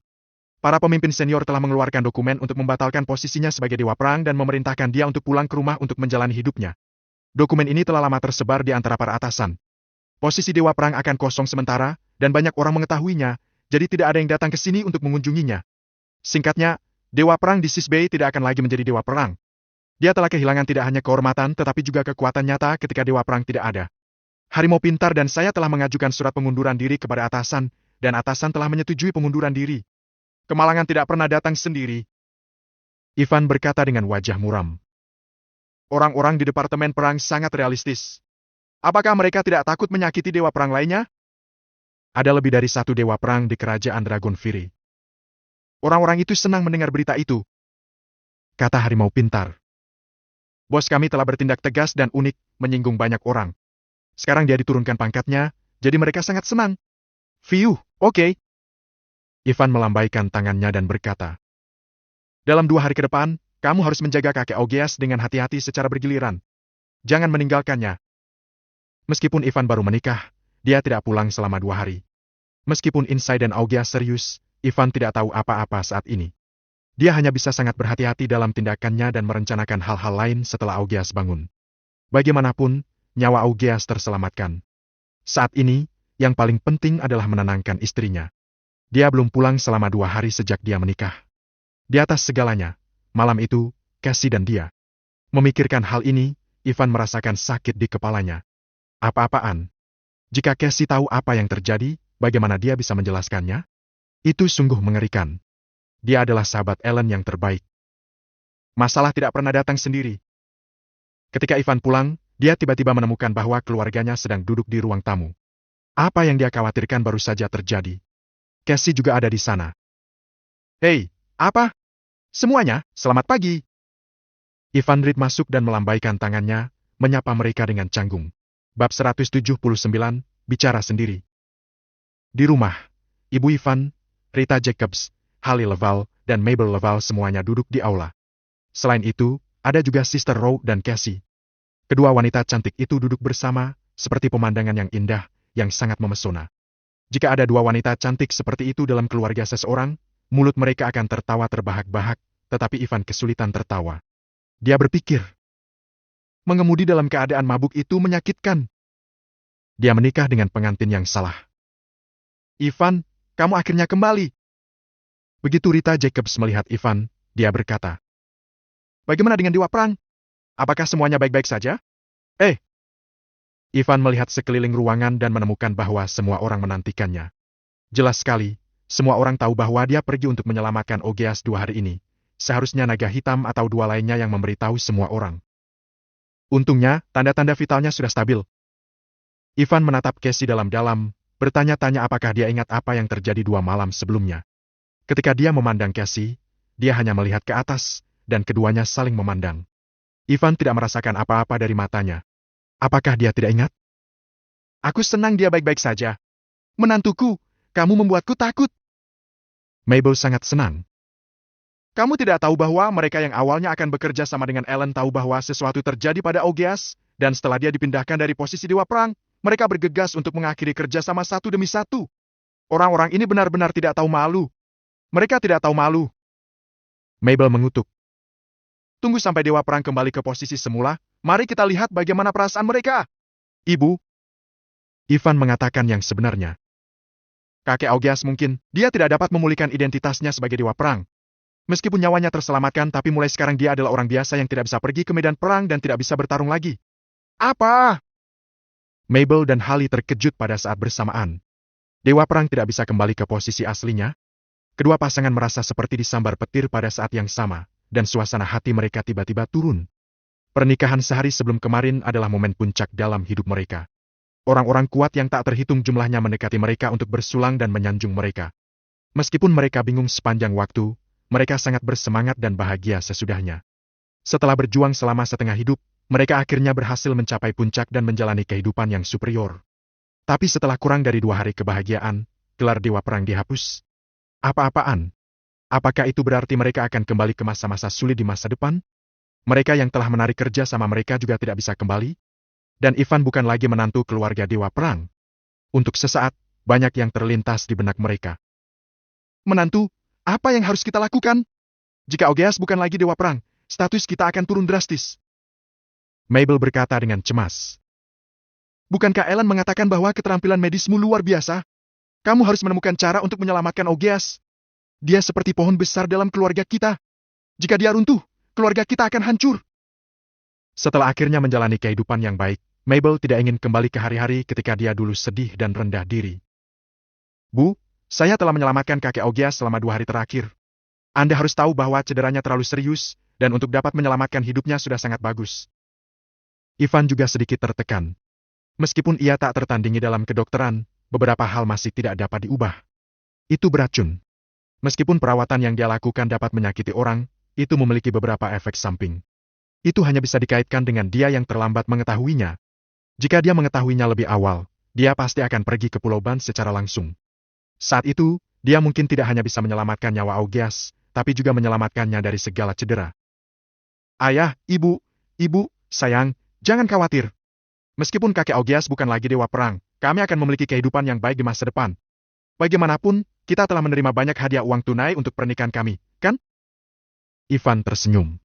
Para pemimpin senior telah mengeluarkan dokumen untuk membatalkan posisinya sebagai Dewa Perang dan memerintahkan dia untuk pulang ke rumah untuk menjalani hidupnya. Dokumen ini telah lama tersebar di antara para atasan. Posisi Dewa Perang akan kosong sementara, dan banyak orang mengetahuinya, jadi tidak ada yang datang ke sini untuk mengunjunginya. Singkatnya, Dewa Perang di Sis Bay tidak akan lagi menjadi Dewa Perang. Dia telah kehilangan tidak hanya kehormatan tetapi juga kekuatan nyata ketika Dewa Perang tidak ada. Harimau pintar dan saya telah mengajukan surat pengunduran diri kepada atasan, dan atasan telah menyetujui pengunduran diri. Kemalangan tidak pernah datang sendiri. Ivan berkata dengan wajah muram. Orang-orang di Departemen Perang sangat realistis. Apakah mereka tidak takut menyakiti Dewa Perang lainnya? Ada lebih dari 1 Dewa Perang di kerajaan Dragon Fury. Orang-orang itu senang mendengar berita itu. Kata harimau pintar. Bos kami telah bertindak tegas dan unik, menyinggung banyak orang. Sekarang dia diturunkan pangkatnya, jadi mereka sangat senang. Fiuh, oke. Ivan melambaikan tangannya dan berkata. Dalam 2 hari ke depan, kamu harus menjaga kakek Augeas dengan hati-hati secara bergiliran. Jangan meninggalkannya. Meskipun Ivan baru menikah, dia tidak pulang selama 2 hari. Meskipun Insai dan Augeas serius, Ivan tidak tahu apa-apa saat ini. Dia hanya bisa sangat berhati-hati dalam tindakannya dan merencanakan hal-hal lain setelah Augeas bangun. Bagaimanapun, nyawa Augeas terselamatkan. Saat ini, yang paling penting adalah menenangkan istrinya. Dia belum pulang selama 2 hari sejak dia menikah. Di atas segalanya, malam itu, Cassie dan dia. Memikirkan hal ini, Ivan merasakan sakit di kepalanya. Apa-apaan? Jika Cassie tahu apa yang terjadi, bagaimana dia bisa menjelaskannya? Itu sungguh mengerikan. Dia adalah sahabat Ellen yang terbaik. Masalah tidak pernah datang sendiri. Ketika Ivan pulang, dia tiba-tiba menemukan bahwa keluarganya sedang duduk di ruang tamu. Apa yang dia khawatirkan baru saja terjadi. Cassie juga ada di sana. Hei, apa? Semuanya, selamat pagi. Ivan Reed masuk dan melambaikan tangannya, menyapa mereka dengan canggung. Bab 179, bicara sendiri. Di rumah, Ibu Ivan, Rita Jacobs, Hallie Laval, dan Mabel Laval semuanya duduk di aula. Selain itu, ada juga Sister Row dan Cassie. Kedua wanita cantik itu duduk bersama, seperti pemandangan yang indah, yang sangat memesona. Jika ada dua wanita cantik seperti itu dalam keluarga seseorang, mulut mereka akan tertawa terbahak-bahak, tetapi Ivan kesulitan tertawa. Dia berpikir, mengemudi dalam keadaan mabuk itu menyakitkan. Dia menikah dengan pengantin yang salah. Ivan, kamu akhirnya kembali. Begitu Rita Jacobs melihat Ivan, dia berkata, bagaimana dengan Dewa Perang? Apakah semuanya baik-baik saja? Ivan melihat sekeliling ruangan dan menemukan bahwa semua orang menantikannya. Jelas sekali, semua orang tahu bahwa dia pergi untuk menyelamatkan Ogeas 2 hari ini. Seharusnya naga hitam atau dua lainnya yang memberitahu semua orang. Untungnya, tanda-tanda vitalnya sudah stabil. Ivan menatap Cassie dalam-dalam, bertanya-tanya apakah dia ingat apa yang terjadi 2 malam sebelumnya. Ketika dia memandang Cassie, dia hanya melihat ke atas, dan keduanya saling memandang. Ivan tidak merasakan apa-apa dari matanya. Apakah dia tidak ingat? Aku senang dia baik-baik saja. Menantuku, kamu membuatku takut. Mabel sangat senang. Kamu tidak tahu bahwa mereka yang awalnya akan bekerja sama dengan Ellen tahu bahwa sesuatu terjadi pada Ogeas, dan setelah dia dipindahkan dari posisi Dewa Perang, mereka bergegas untuk mengakhiri kerja sama satu demi satu. Orang-orang ini benar-benar tidak tahu malu. Mereka tidak tahu malu. Mabel mengutuk. Tunggu sampai Dewa Perang kembali ke posisi semula, mari kita lihat bagaimana perasaan mereka. Ibu. Ivan mengatakan yang sebenarnya. Kakek Ogeas mungkin, dia tidak dapat memulihkan identitasnya sebagai Dewa Perang. Meskipun nyawanya terselamatkan, tapi mulai sekarang dia adalah orang biasa yang tidak bisa pergi ke medan perang dan tidak bisa bertarung lagi. Apa? Mabel dan Holly terkejut pada saat bersamaan. Dewa Perang tidak bisa kembali ke posisi aslinya? Kedua pasangan merasa seperti disambar petir pada saat yang sama, dan suasana hati mereka tiba-tiba turun. Pernikahan sehari sebelum kemarin adalah momen puncak dalam hidup mereka. Orang-orang kuat yang tak terhitung jumlahnya mendekati mereka untuk bersulang dan menyanjung mereka. Meskipun mereka bingung sepanjang waktu, mereka sangat bersemangat dan bahagia sesudahnya. Setelah berjuang selama setengah hidup, mereka akhirnya berhasil mencapai puncak dan menjalani kehidupan yang superior. Tapi setelah kurang dari 2 hari kebahagiaan, gelar Dewa Perang dihapus. Apa-apaan? Apakah itu berarti mereka akan kembali ke masa-masa sulit di masa depan? Mereka yang telah menarik kerja sama mereka juga tidak bisa kembali? Dan Ivan bukan lagi menantu keluarga Dewa Perang. Untuk sesaat, banyak yang terlintas di benak mereka. Menantu, apa yang harus kita lakukan? Jika Ogeas bukan lagi Dewa Perang, status kita akan turun drastis. Mabel berkata dengan cemas. Bukankah Ellen mengatakan bahwa keterampilan medismu luar biasa? Kamu harus menemukan cara untuk menyelamatkan Ogeas. Dia seperti pohon besar dalam keluarga kita. Jika dia runtuh, keluarga kita akan hancur. Setelah akhirnya menjalani kehidupan yang baik, Mabel tidak ingin kembali ke hari-hari ketika dia dulu sedih dan rendah diri. Bu, saya telah menyelamatkan kakek Ogeas selama 2 hari terakhir. Anda harus tahu bahwa cederanya terlalu serius, dan untuk dapat menyelamatkan hidupnya sudah sangat bagus. Ivan juga sedikit tertekan. Meskipun ia tak tertandingi dalam kedokteran, beberapa hal masih tidak dapat diubah. Itu beracun. Meskipun perawatan yang dia lakukan dapat menyakiti orang, itu memiliki beberapa efek samping. Itu hanya bisa dikaitkan dengan dia yang terlambat mengetahuinya. Jika dia mengetahuinya lebih awal, dia pasti akan pergi ke Pulau Ban secara langsung. Saat itu, dia mungkin tidak hanya bisa menyelamatkan nyawa Ogeas, tapi juga menyelamatkannya dari segala cedera. Ayah, ibu, sayang, jangan khawatir. Meskipun kakek Ogeas bukan lagi Dewa Perang, kami akan memiliki kehidupan yang baik di masa depan. Bagaimanapun, kita telah menerima banyak hadiah uang tunai untuk pernikahan kami, kan? Ivan tersenyum.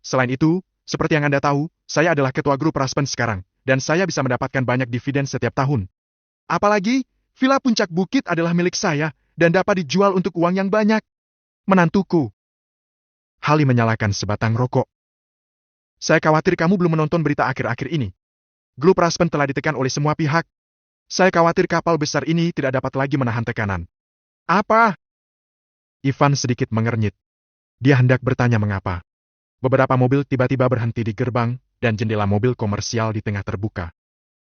Selain itu, seperti yang Anda tahu, saya adalah ketua grup Raspen sekarang, dan saya bisa mendapatkan banyak dividen setiap tahun. Apalagi, Villa Puncak Bukit adalah milik saya, dan dapat dijual untuk uang yang banyak. Menantuku. Holly menyalakan sebatang rokok. Saya khawatir kamu belum menonton berita akhir-akhir ini. Grup Raspen telah ditekan oleh semua pihak. Saya khawatir kapal besar ini tidak dapat lagi menahan tekanan. Apa? Ivan sedikit mengernyit. Dia hendak bertanya mengapa. Beberapa mobil tiba-tiba berhenti di gerbang, dan jendela mobil komersial di tengah terbuka.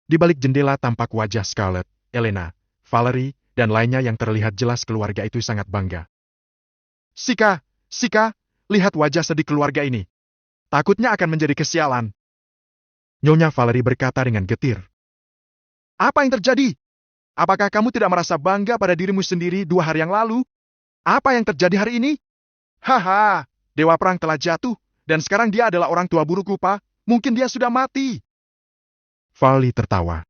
Di balik jendela tampak wajah Scarlett, Elena, Valerie, dan lainnya yang terlihat jelas keluarga itu sangat bangga. Sika, lihat wajah sedih keluarga ini. Takutnya akan menjadi kesialan. Nyonya Valerie berkata dengan getir. Apa yang terjadi? Apakah kamu tidak merasa bangga pada dirimu sendiri 2 hari yang lalu? Apa yang terjadi hari ini? Haha, Dewa Perang telah jatuh, Dan sekarang dia adalah orang tua burukku, Pak. Mungkin dia sudah mati. Vali tertawa.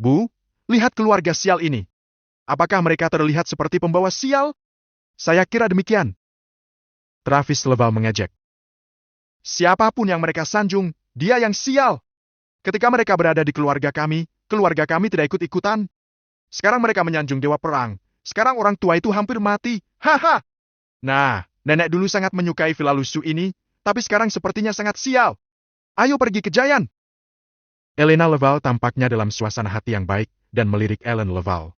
Bu, lihat keluarga sial ini. Apakah mereka terlihat seperti pembawa sial? Saya kira demikian. Travis Leval mengejek. Siapapun yang mereka sanjung, dia yang sial. Ketika mereka berada di keluarga kami tidak ikut-ikutan. Sekarang mereka menyanjung dewa perang. Sekarang orang tua itu hampir mati. Haha. Nah, nenek dulu sangat menyukai villa lusuh ini, tapi sekarang sepertinya sangat sial. Ayo pergi ke Giant. Elena Leval tampaknya dalam suasana hati yang baik dan melirik Ellen Leval.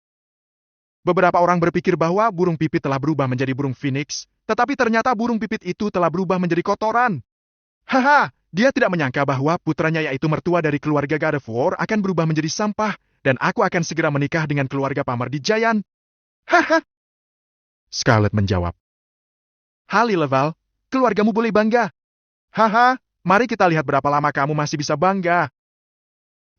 Beberapa orang berpikir bahwa burung pipit telah berubah menjadi burung phoenix, tetapi ternyata burung pipit itu telah berubah menjadi kotoran. Haha, dia tidak menyangka bahwa putranya yaitu mertua dari keluarga God of War akan berubah menjadi sampah, dan aku akan segera menikah dengan keluarga pamer di Giant. Haha. Scarlett menjawab. Hallie Leval, keluargamu boleh bangga. Haha, mari kita lihat berapa lama kamu masih bisa bangga.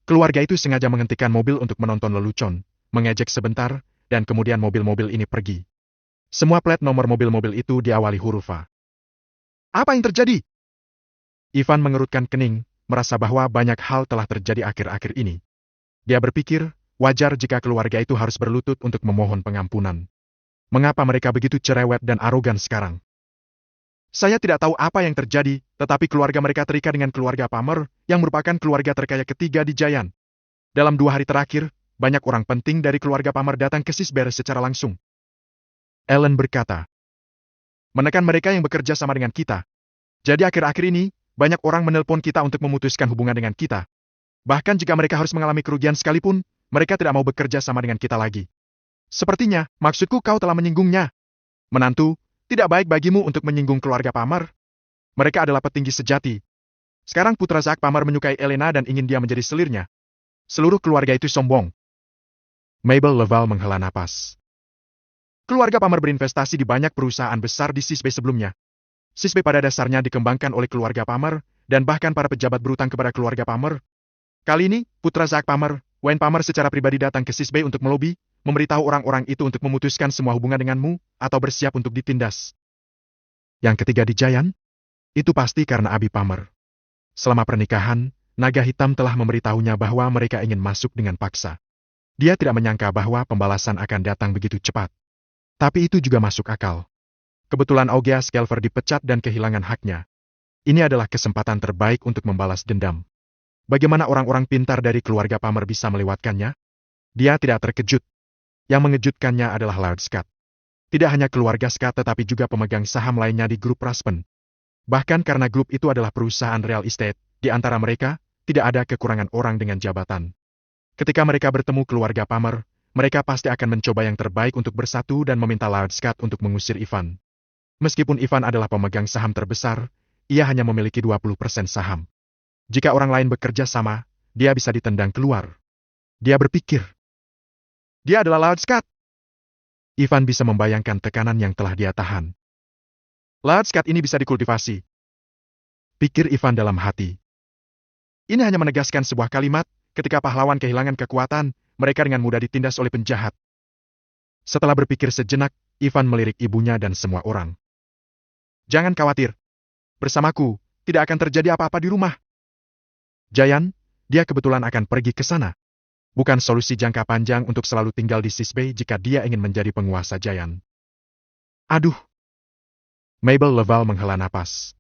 Keluarga itu sengaja menghentikan mobil untuk menonton lelucon, mengejek sebentar, dan kemudian mobil-mobil ini pergi. Semua plat nomor mobil-mobil itu diawali huruf A. Apa yang terjadi? Ivan mengerutkan kening, merasa bahwa banyak hal telah terjadi akhir-akhir ini. Dia berpikir, wajar jika keluarga itu harus berlutut untuk memohon pengampunan. Mengapa mereka begitu cerewet dan arogan sekarang? Saya tidak tahu apa yang terjadi, tetapi keluarga mereka terikat dengan keluarga Palmer, yang merupakan keluarga terkaya ketiga di Giant. Dalam 2 hari terakhir, banyak orang penting dari keluarga Palmer datang ke Sisbear secara langsung. Ellen berkata, menekan mereka yang bekerja sama dengan kita. Jadi akhir-akhir ini, banyak orang menelpon kita untuk memutuskan hubungan dengan kita. Bahkan jika mereka harus mengalami kerugian sekalipun, mereka tidak mau bekerja sama dengan kita lagi. Sepertinya, maksudku kau telah menyinggungnya. Menantu, tidak baik bagimu untuk menyinggung keluarga Palmer. Mereka adalah petinggi sejati. Sekarang putra Zack Palmer menyukai Elena dan ingin dia menjadi selirnya. Seluruh keluarga itu sombong. Mabel Leval menghela napas. Keluarga Palmer berinvestasi di banyak perusahaan besar di Sisbey sebelumnya. Sisbey pada dasarnya dikembangkan oleh keluarga Palmer, dan bahkan para pejabat berutang kepada keluarga Palmer. Kali ini, putra Zack Palmer, Wayne Palmer secara pribadi datang ke Sisbey untuk melobi, memberitahu orang-orang itu untuk memutuskan semua hubungan denganmu, atau bersiap untuk ditindas. Yang ketiga di Giant? Itu pasti karena Abby Palmer. Selama pernikahan, naga hitam telah memberitahunya bahwa mereka ingin masuk dengan paksa. Dia tidak menyangka bahwa pembalasan akan datang begitu cepat. Tapi itu juga masuk akal. Kebetulan Augea Skelver dipecat dan kehilangan haknya. Ini adalah kesempatan terbaik untuk membalas dendam. Bagaimana orang-orang pintar dari keluarga Palmer bisa melewatkannya? Dia tidak terkejut. Yang mengejutkannya adalah Lord Scott. Tidak hanya keluarga Scott tetapi juga pemegang saham lainnya di grup Raspen. Bahkan karena grup itu adalah perusahaan real estate, di antara mereka, tidak ada kekurangan orang dengan jabatan. Ketika mereka bertemu keluarga Palmer, mereka pasti akan mencoba yang terbaik untuk bersatu dan meminta Lord Scott untuk mengusir Ivan. Meskipun Ivan adalah pemegang saham terbesar, ia hanya memiliki 20% saham. Jika orang lain bekerja sama, dia bisa ditendang keluar. Dia berpikir, dia adalah Lord Scott. Ivan bisa membayangkan tekanan yang telah dia tahan. Lord Scott ini bisa dikultivasi. Pikir Ivan dalam hati. Ini hanya menegaskan sebuah kalimat, ketika pahlawan kehilangan kekuatan, mereka dengan mudah ditindas oleh penjahat. Setelah berpikir sejenak, Ivan melirik ibunya dan semua orang. Jangan khawatir. Bersamaku, tidak akan terjadi apa-apa di rumah. Giant, dia kebetulan akan pergi ke sana. Bukan solusi jangka panjang untuk selalu tinggal di Sisbey jika dia ingin menjadi penguasa Giant. Aduh. Mabel Leval menghela napas.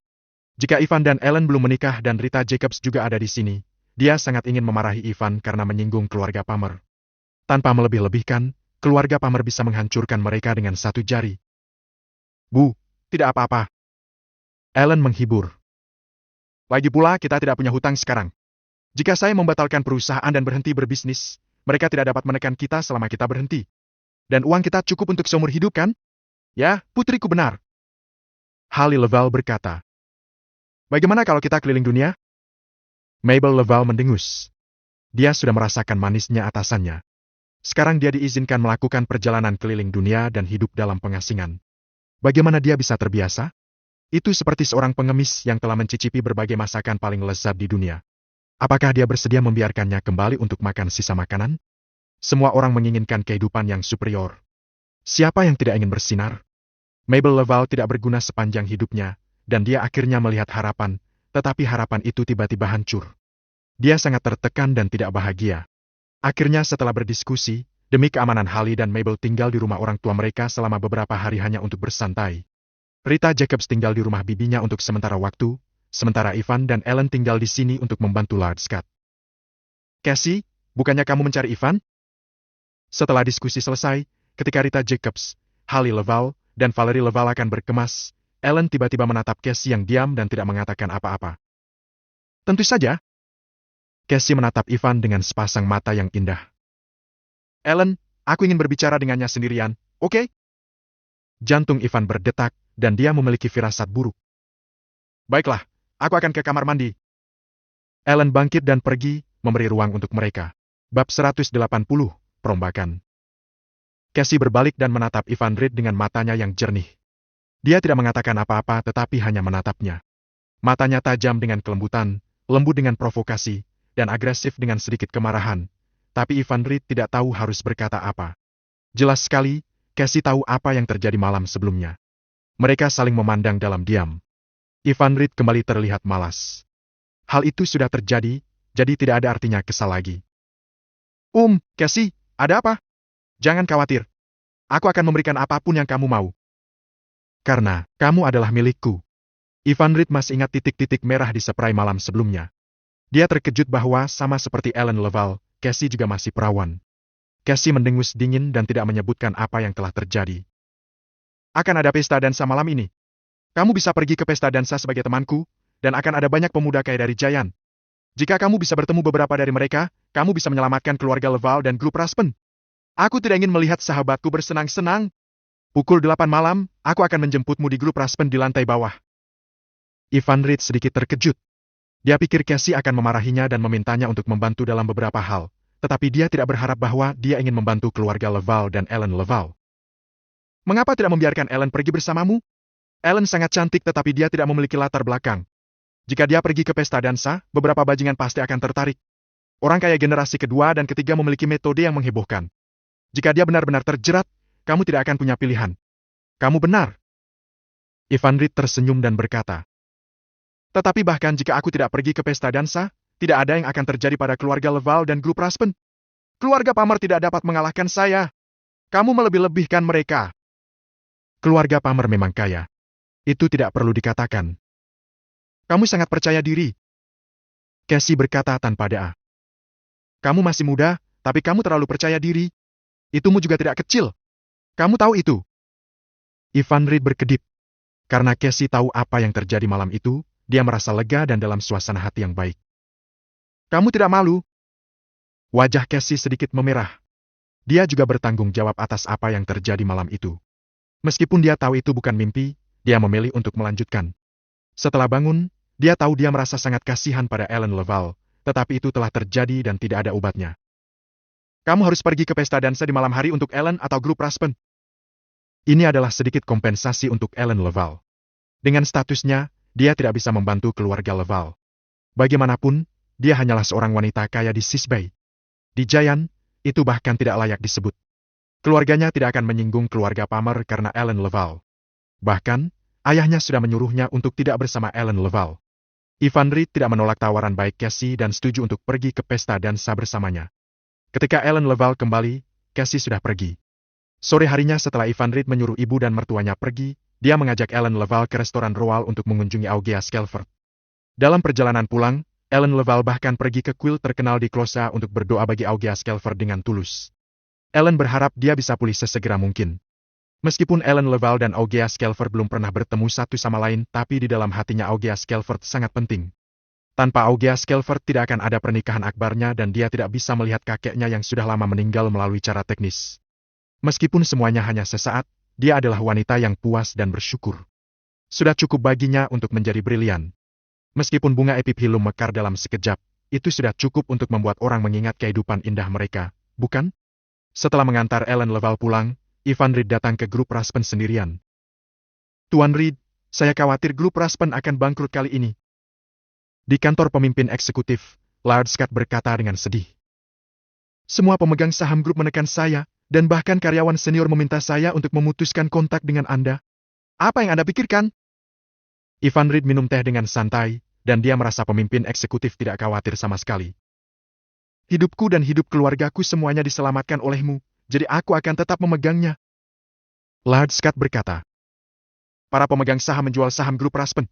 Jika Ivan dan Ellen belum menikah dan Rita Jacobs juga ada di sini, dia sangat ingin memarahi Ivan karena menyinggung keluarga Palmer. Tanpa melebih-lebihkan, keluarga Palmer bisa menghancurkan mereka dengan satu jari. Bu, tidak apa-apa. Ellen menghibur. Lagi pula kita tidak punya hutang sekarang. Jika saya membatalkan perusahaan dan berhenti berbisnis, mereka tidak dapat menekan kita selama kita berhenti. Dan uang kita cukup untuk seumur hidup kan? Ya, putriku benar. Hallie Leval berkata. Bagaimana kalau kita keliling dunia? Mabel Leval mendengus. Dia sudah merasakan manisnya atasannya. Sekarang dia diizinkan melakukan perjalanan keliling dunia dan hidup dalam pengasingan. Bagaimana dia bisa terbiasa? Itu seperti seorang pengemis yang telah mencicipi berbagai masakan paling lezat di dunia. Apakah dia bersedia membiarkannya kembali untuk makan sisa makanan? Semua orang menginginkan kehidupan yang superior. Siapa yang tidak ingin bersinar? Mabel Leval tidak berguna sepanjang hidupnya. dan dia akhirnya melihat harapan, tetapi harapan itu tiba-tiba hancur. Dia sangat tertekan dan tidak bahagia. Akhirnya setelah berdiskusi, demi keamanan Holly dan Mabel tinggal di rumah orang tua mereka selama beberapa hari hanya untuk bersantai. Rita Jacobs tinggal di rumah bibinya untuk sementara waktu, sementara Ivan dan Ellen tinggal di sini untuk membantu Lard Scott. Cassie, bukannya kamu mencari Ivan? Setelah diskusi selesai, ketika Rita Jacobs, Holly Leval, dan Valerie Leval akan berkemas, Ellen tiba-tiba menatap Cassie yang diam dan tidak mengatakan apa-apa. Tentu saja. Cassie menatap Ivan dengan sepasang mata yang indah. Ellen, aku ingin berbicara dengannya sendirian, oke? Jantung Ivan berdetak, dan dia memiliki firasat buruk. Baiklah, aku akan ke kamar mandi. Ellen bangkit dan pergi, memberi ruang untuk mereka. Bab 180, Perombakan. Cassie berbalik dan menatap Ivan Reed dengan matanya yang jernih. Dia tidak mengatakan apa-apa tetapi hanya menatapnya. Matanya tajam dengan kelembutan, lembut dengan provokasi, dan agresif dengan sedikit kemarahan. Tapi Ivan Reed tidak tahu harus berkata apa. Jelas sekali, Cassie tahu apa yang terjadi malam sebelumnya. Mereka saling memandang dalam diam. Ivan Reed kembali terlihat malas. Hal itu sudah terjadi, jadi tidak ada artinya kesal lagi. Cassie, ada apa? Jangan khawatir. Aku akan memberikan apapun yang kamu mau. Karena, kamu adalah milikku. Ivan Reed masih ingat titik-titik merah di spray malam sebelumnya. Dia terkejut bahwa sama seperti Ellen Leval, Cassie juga masih perawan. Cassie mendengus dingin dan tidak menyebutkan apa yang telah terjadi. Akan ada pesta dansa malam ini. Kamu bisa pergi ke pesta dansa sebagai temanku, dan akan ada banyak pemuda kaya dari Giant. Jika kamu bisa bertemu beberapa dari mereka, kamu bisa menyelamatkan keluarga Leval dan grup Raspen. Aku tidak ingin melihat sahabatku bersenang-senang. Pukul 8 malam, aku akan menjemputmu di grup Raspen di lantai bawah. Ivan Reed sedikit terkejut. Dia pikir Cassie akan memarahinya dan memintanya untuk membantu dalam beberapa hal, tetapi dia tidak berharap bahwa dia ingin membantu keluarga Leval dan Ellen Leval. Mengapa tidak membiarkan Ellen pergi bersamamu? Ellen sangat cantik tetapi dia tidak memiliki latar belakang. Jika dia pergi ke pesta dansa, beberapa bajingan pasti akan tertarik. Orang kaya generasi kedua dan ketiga memiliki metode yang menghebohkan. Jika dia benar-benar terjerat, kamu tidak akan punya pilihan. Kamu benar. Ivan Reed tersenyum dan berkata, tetapi bahkan jika aku tidak pergi ke pesta dansa, tidak ada yang akan terjadi pada keluarga Leval dan grup Raspen. Keluarga Palmer tidak dapat mengalahkan saya. Kamu melebih-lebihkan mereka. Keluarga Palmer memang kaya. Itu tidak perlu dikatakan. Kamu sangat percaya diri. Cassie berkata tanpa daya. Kamu masih muda, tapi kamu terlalu percaya diri. Itumu juga tidak kecil. Kamu tahu itu. Ivan Reed berkedip. Karena Cassie tahu apa yang terjadi malam itu, dia merasa lega dan dalam suasana hati yang baik. Kamu tidak malu? Wajah Cassie sedikit memerah. Dia juga bertanggung jawab atas apa yang terjadi malam itu. Meskipun dia tahu itu bukan mimpi, dia memilih untuk melanjutkan. Setelah bangun, dia tahu dia merasa sangat kasihan pada Ellen Leval, tetapi itu telah terjadi dan tidak ada obatnya. Kamu harus pergi ke pesta dansa di malam hari untuk Ellen atau grup Raspen. Ini adalah sedikit kompensasi untuk Ellen Leval. Dengan statusnya, dia tidak bisa membantu keluarga Leval. Bagaimanapun, dia hanyalah seorang wanita kaya di Sisbay. Di Giant, itu bahkan tidak layak disebut. Keluarganya tidak akan menyinggung keluarga Palmer karena Ellen Leval. Bahkan, ayahnya sudah menyuruhnya untuk tidak bersama Ellen Leval. Ivan Reed tidak menolak tawaran baik Cassie dan setuju untuk pergi ke pesta dansa bersamanya. Ketika Ellen Leval kembali, Cassie sudah pergi. Sore harinya setelah Ivan Reed menyuruh ibu dan mertuanya pergi, dia mengajak Ellen Leval ke restoran Royal untuk mengunjungi Augia Skelford. Dalam perjalanan pulang, Ellen Leval bahkan pergi ke kuil terkenal di Closa untuk berdoa bagi Augia Skelford dengan tulus. Ellen berharap dia bisa pulih sesegera mungkin. Meskipun Ellen Leval dan Augia Skelford belum pernah bertemu satu sama lain, tapi di dalam hatinya Augia Skelford sangat penting. Tanpa Augia Skelford tidak akan ada pernikahan akbarnya dan dia tidak bisa melihat kakeknya yang sudah lama meninggal melalui cara teknis. Meskipun semuanya hanya sesaat, dia adalah wanita yang puas dan bersyukur. Sudah cukup baginya untuk menjadi brilian. Meskipun bunga epiphyllum mekar dalam sekejap, itu sudah cukup untuk membuat orang mengingat kehidupan indah mereka, bukan? Setelah mengantar Ellen Leval pulang, Ivan Reed datang ke grup Raspen sendirian. Tuan Reed, saya khawatir grup Raspen akan bangkrut kali ini. Di kantor pemimpin eksekutif, Lard Scott berkata dengan sedih. Semua pemegang saham grup menekan saya, dan bahkan karyawan senior meminta saya untuk memutuskan kontak dengan Anda. Apa yang Anda pikirkan? Ivan Reed minum teh dengan santai, dan dia merasa pemimpin eksekutif tidak khawatir sama sekali. Hidupku dan hidup keluargaku semuanya diselamatkan olehmu, jadi aku akan tetap memegangnya. Lard Scott berkata. Para pemegang saham menjual saham grup Raspen.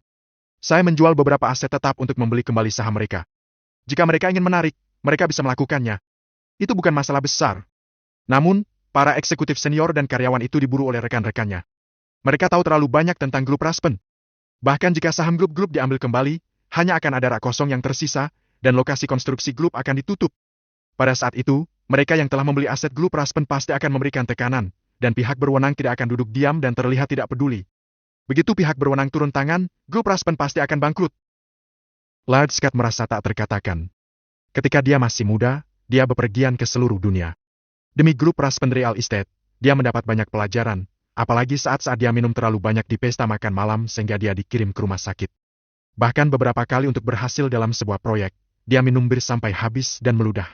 Saya menjual beberapa aset tetap untuk membeli kembali saham mereka. Jika mereka ingin menarik, mereka bisa melakukannya. Itu bukan masalah besar. Namun, para eksekutif senior dan karyawan itu diburu oleh rekan-rekannya. Mereka tahu terlalu banyak tentang grup Raspen. Bahkan jika saham grup-grup diambil kembali, hanya akan ada rak kosong yang tersisa, dan lokasi konstruksi grup akan ditutup. Pada saat itu, mereka yang telah membeli aset grup Raspen pasti akan memberikan tekanan, dan pihak berwenang tidak akan duduk diam dan terlihat tidak peduli. Begitu pihak berwenang turun tangan, grup Raspen pasti akan bangkrut. Lard Scott merasa tak terkatakan. Ketika dia masih muda, dia bepergian ke seluruh dunia. Demi grup Raspen Real Estate, dia mendapat banyak pelajaran, apalagi saat-saat dia minum terlalu banyak di pesta makan malam sehingga dia dikirim ke rumah sakit. Bahkan beberapa kali untuk berhasil dalam sebuah proyek, dia minum bir sampai habis dan meludah.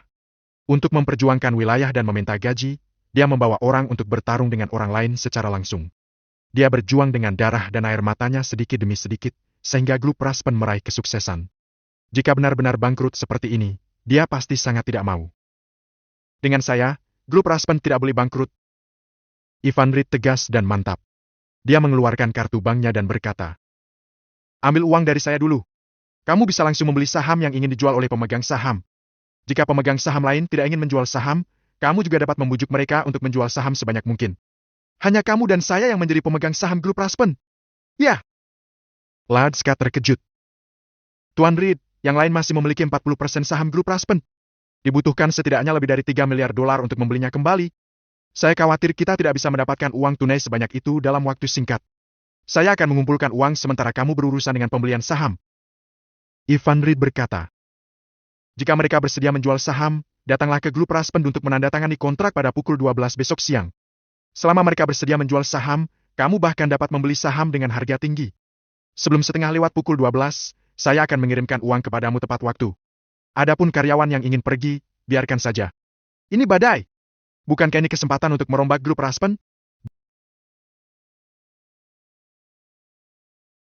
Untuk memperjuangkan wilayah dan meminta gaji, dia membawa orang untuk bertarung dengan orang lain secara langsung. Dia berjuang dengan darah dan air matanya sedikit demi sedikit, sehingga grup Raspen meraih kesuksesan. Jika benar-benar bangkrut seperti ini, dia pasti sangat tidak mau. Dengan saya, grup Raspen tidak boleh bangkrut. Ivan Reed tegas dan mantap. Dia mengeluarkan kartu banknya dan berkata, ambil uang dari saya dulu. Kamu bisa langsung membeli saham yang ingin dijual oleh pemegang saham. Jika pemegang saham lain tidak ingin menjual saham, kamu juga dapat membujuk mereka untuk menjual saham sebanyak mungkin. Hanya kamu dan saya yang menjadi pemegang saham grup Raspen. Ya. Lard Scott terkejut. Tuan Reed, yang lain masih memiliki 40% saham grup Raspen. Dibutuhkan setidaknya lebih dari $3 miliar untuk membelinya kembali. Saya khawatir kita tidak bisa mendapatkan uang tunai sebanyak itu dalam waktu singkat. Saya akan mengumpulkan uang sementara kamu berurusan dengan pembelian saham. Ivan Reed berkata. Jika mereka bersedia menjual saham, datanglah ke grup Raspen untuk menandatangani kontrak pada pukul 12 besok siang. Selama mereka bersedia menjual saham, kamu bahkan dapat membeli saham dengan harga tinggi. Sebelum setengah lewat pukul 12, saya akan mengirimkan uang kepadamu tepat waktu. Adapun karyawan yang ingin pergi, biarkan saja. Ini badai. Bukankah ini kesempatan untuk merombak grup Raspen?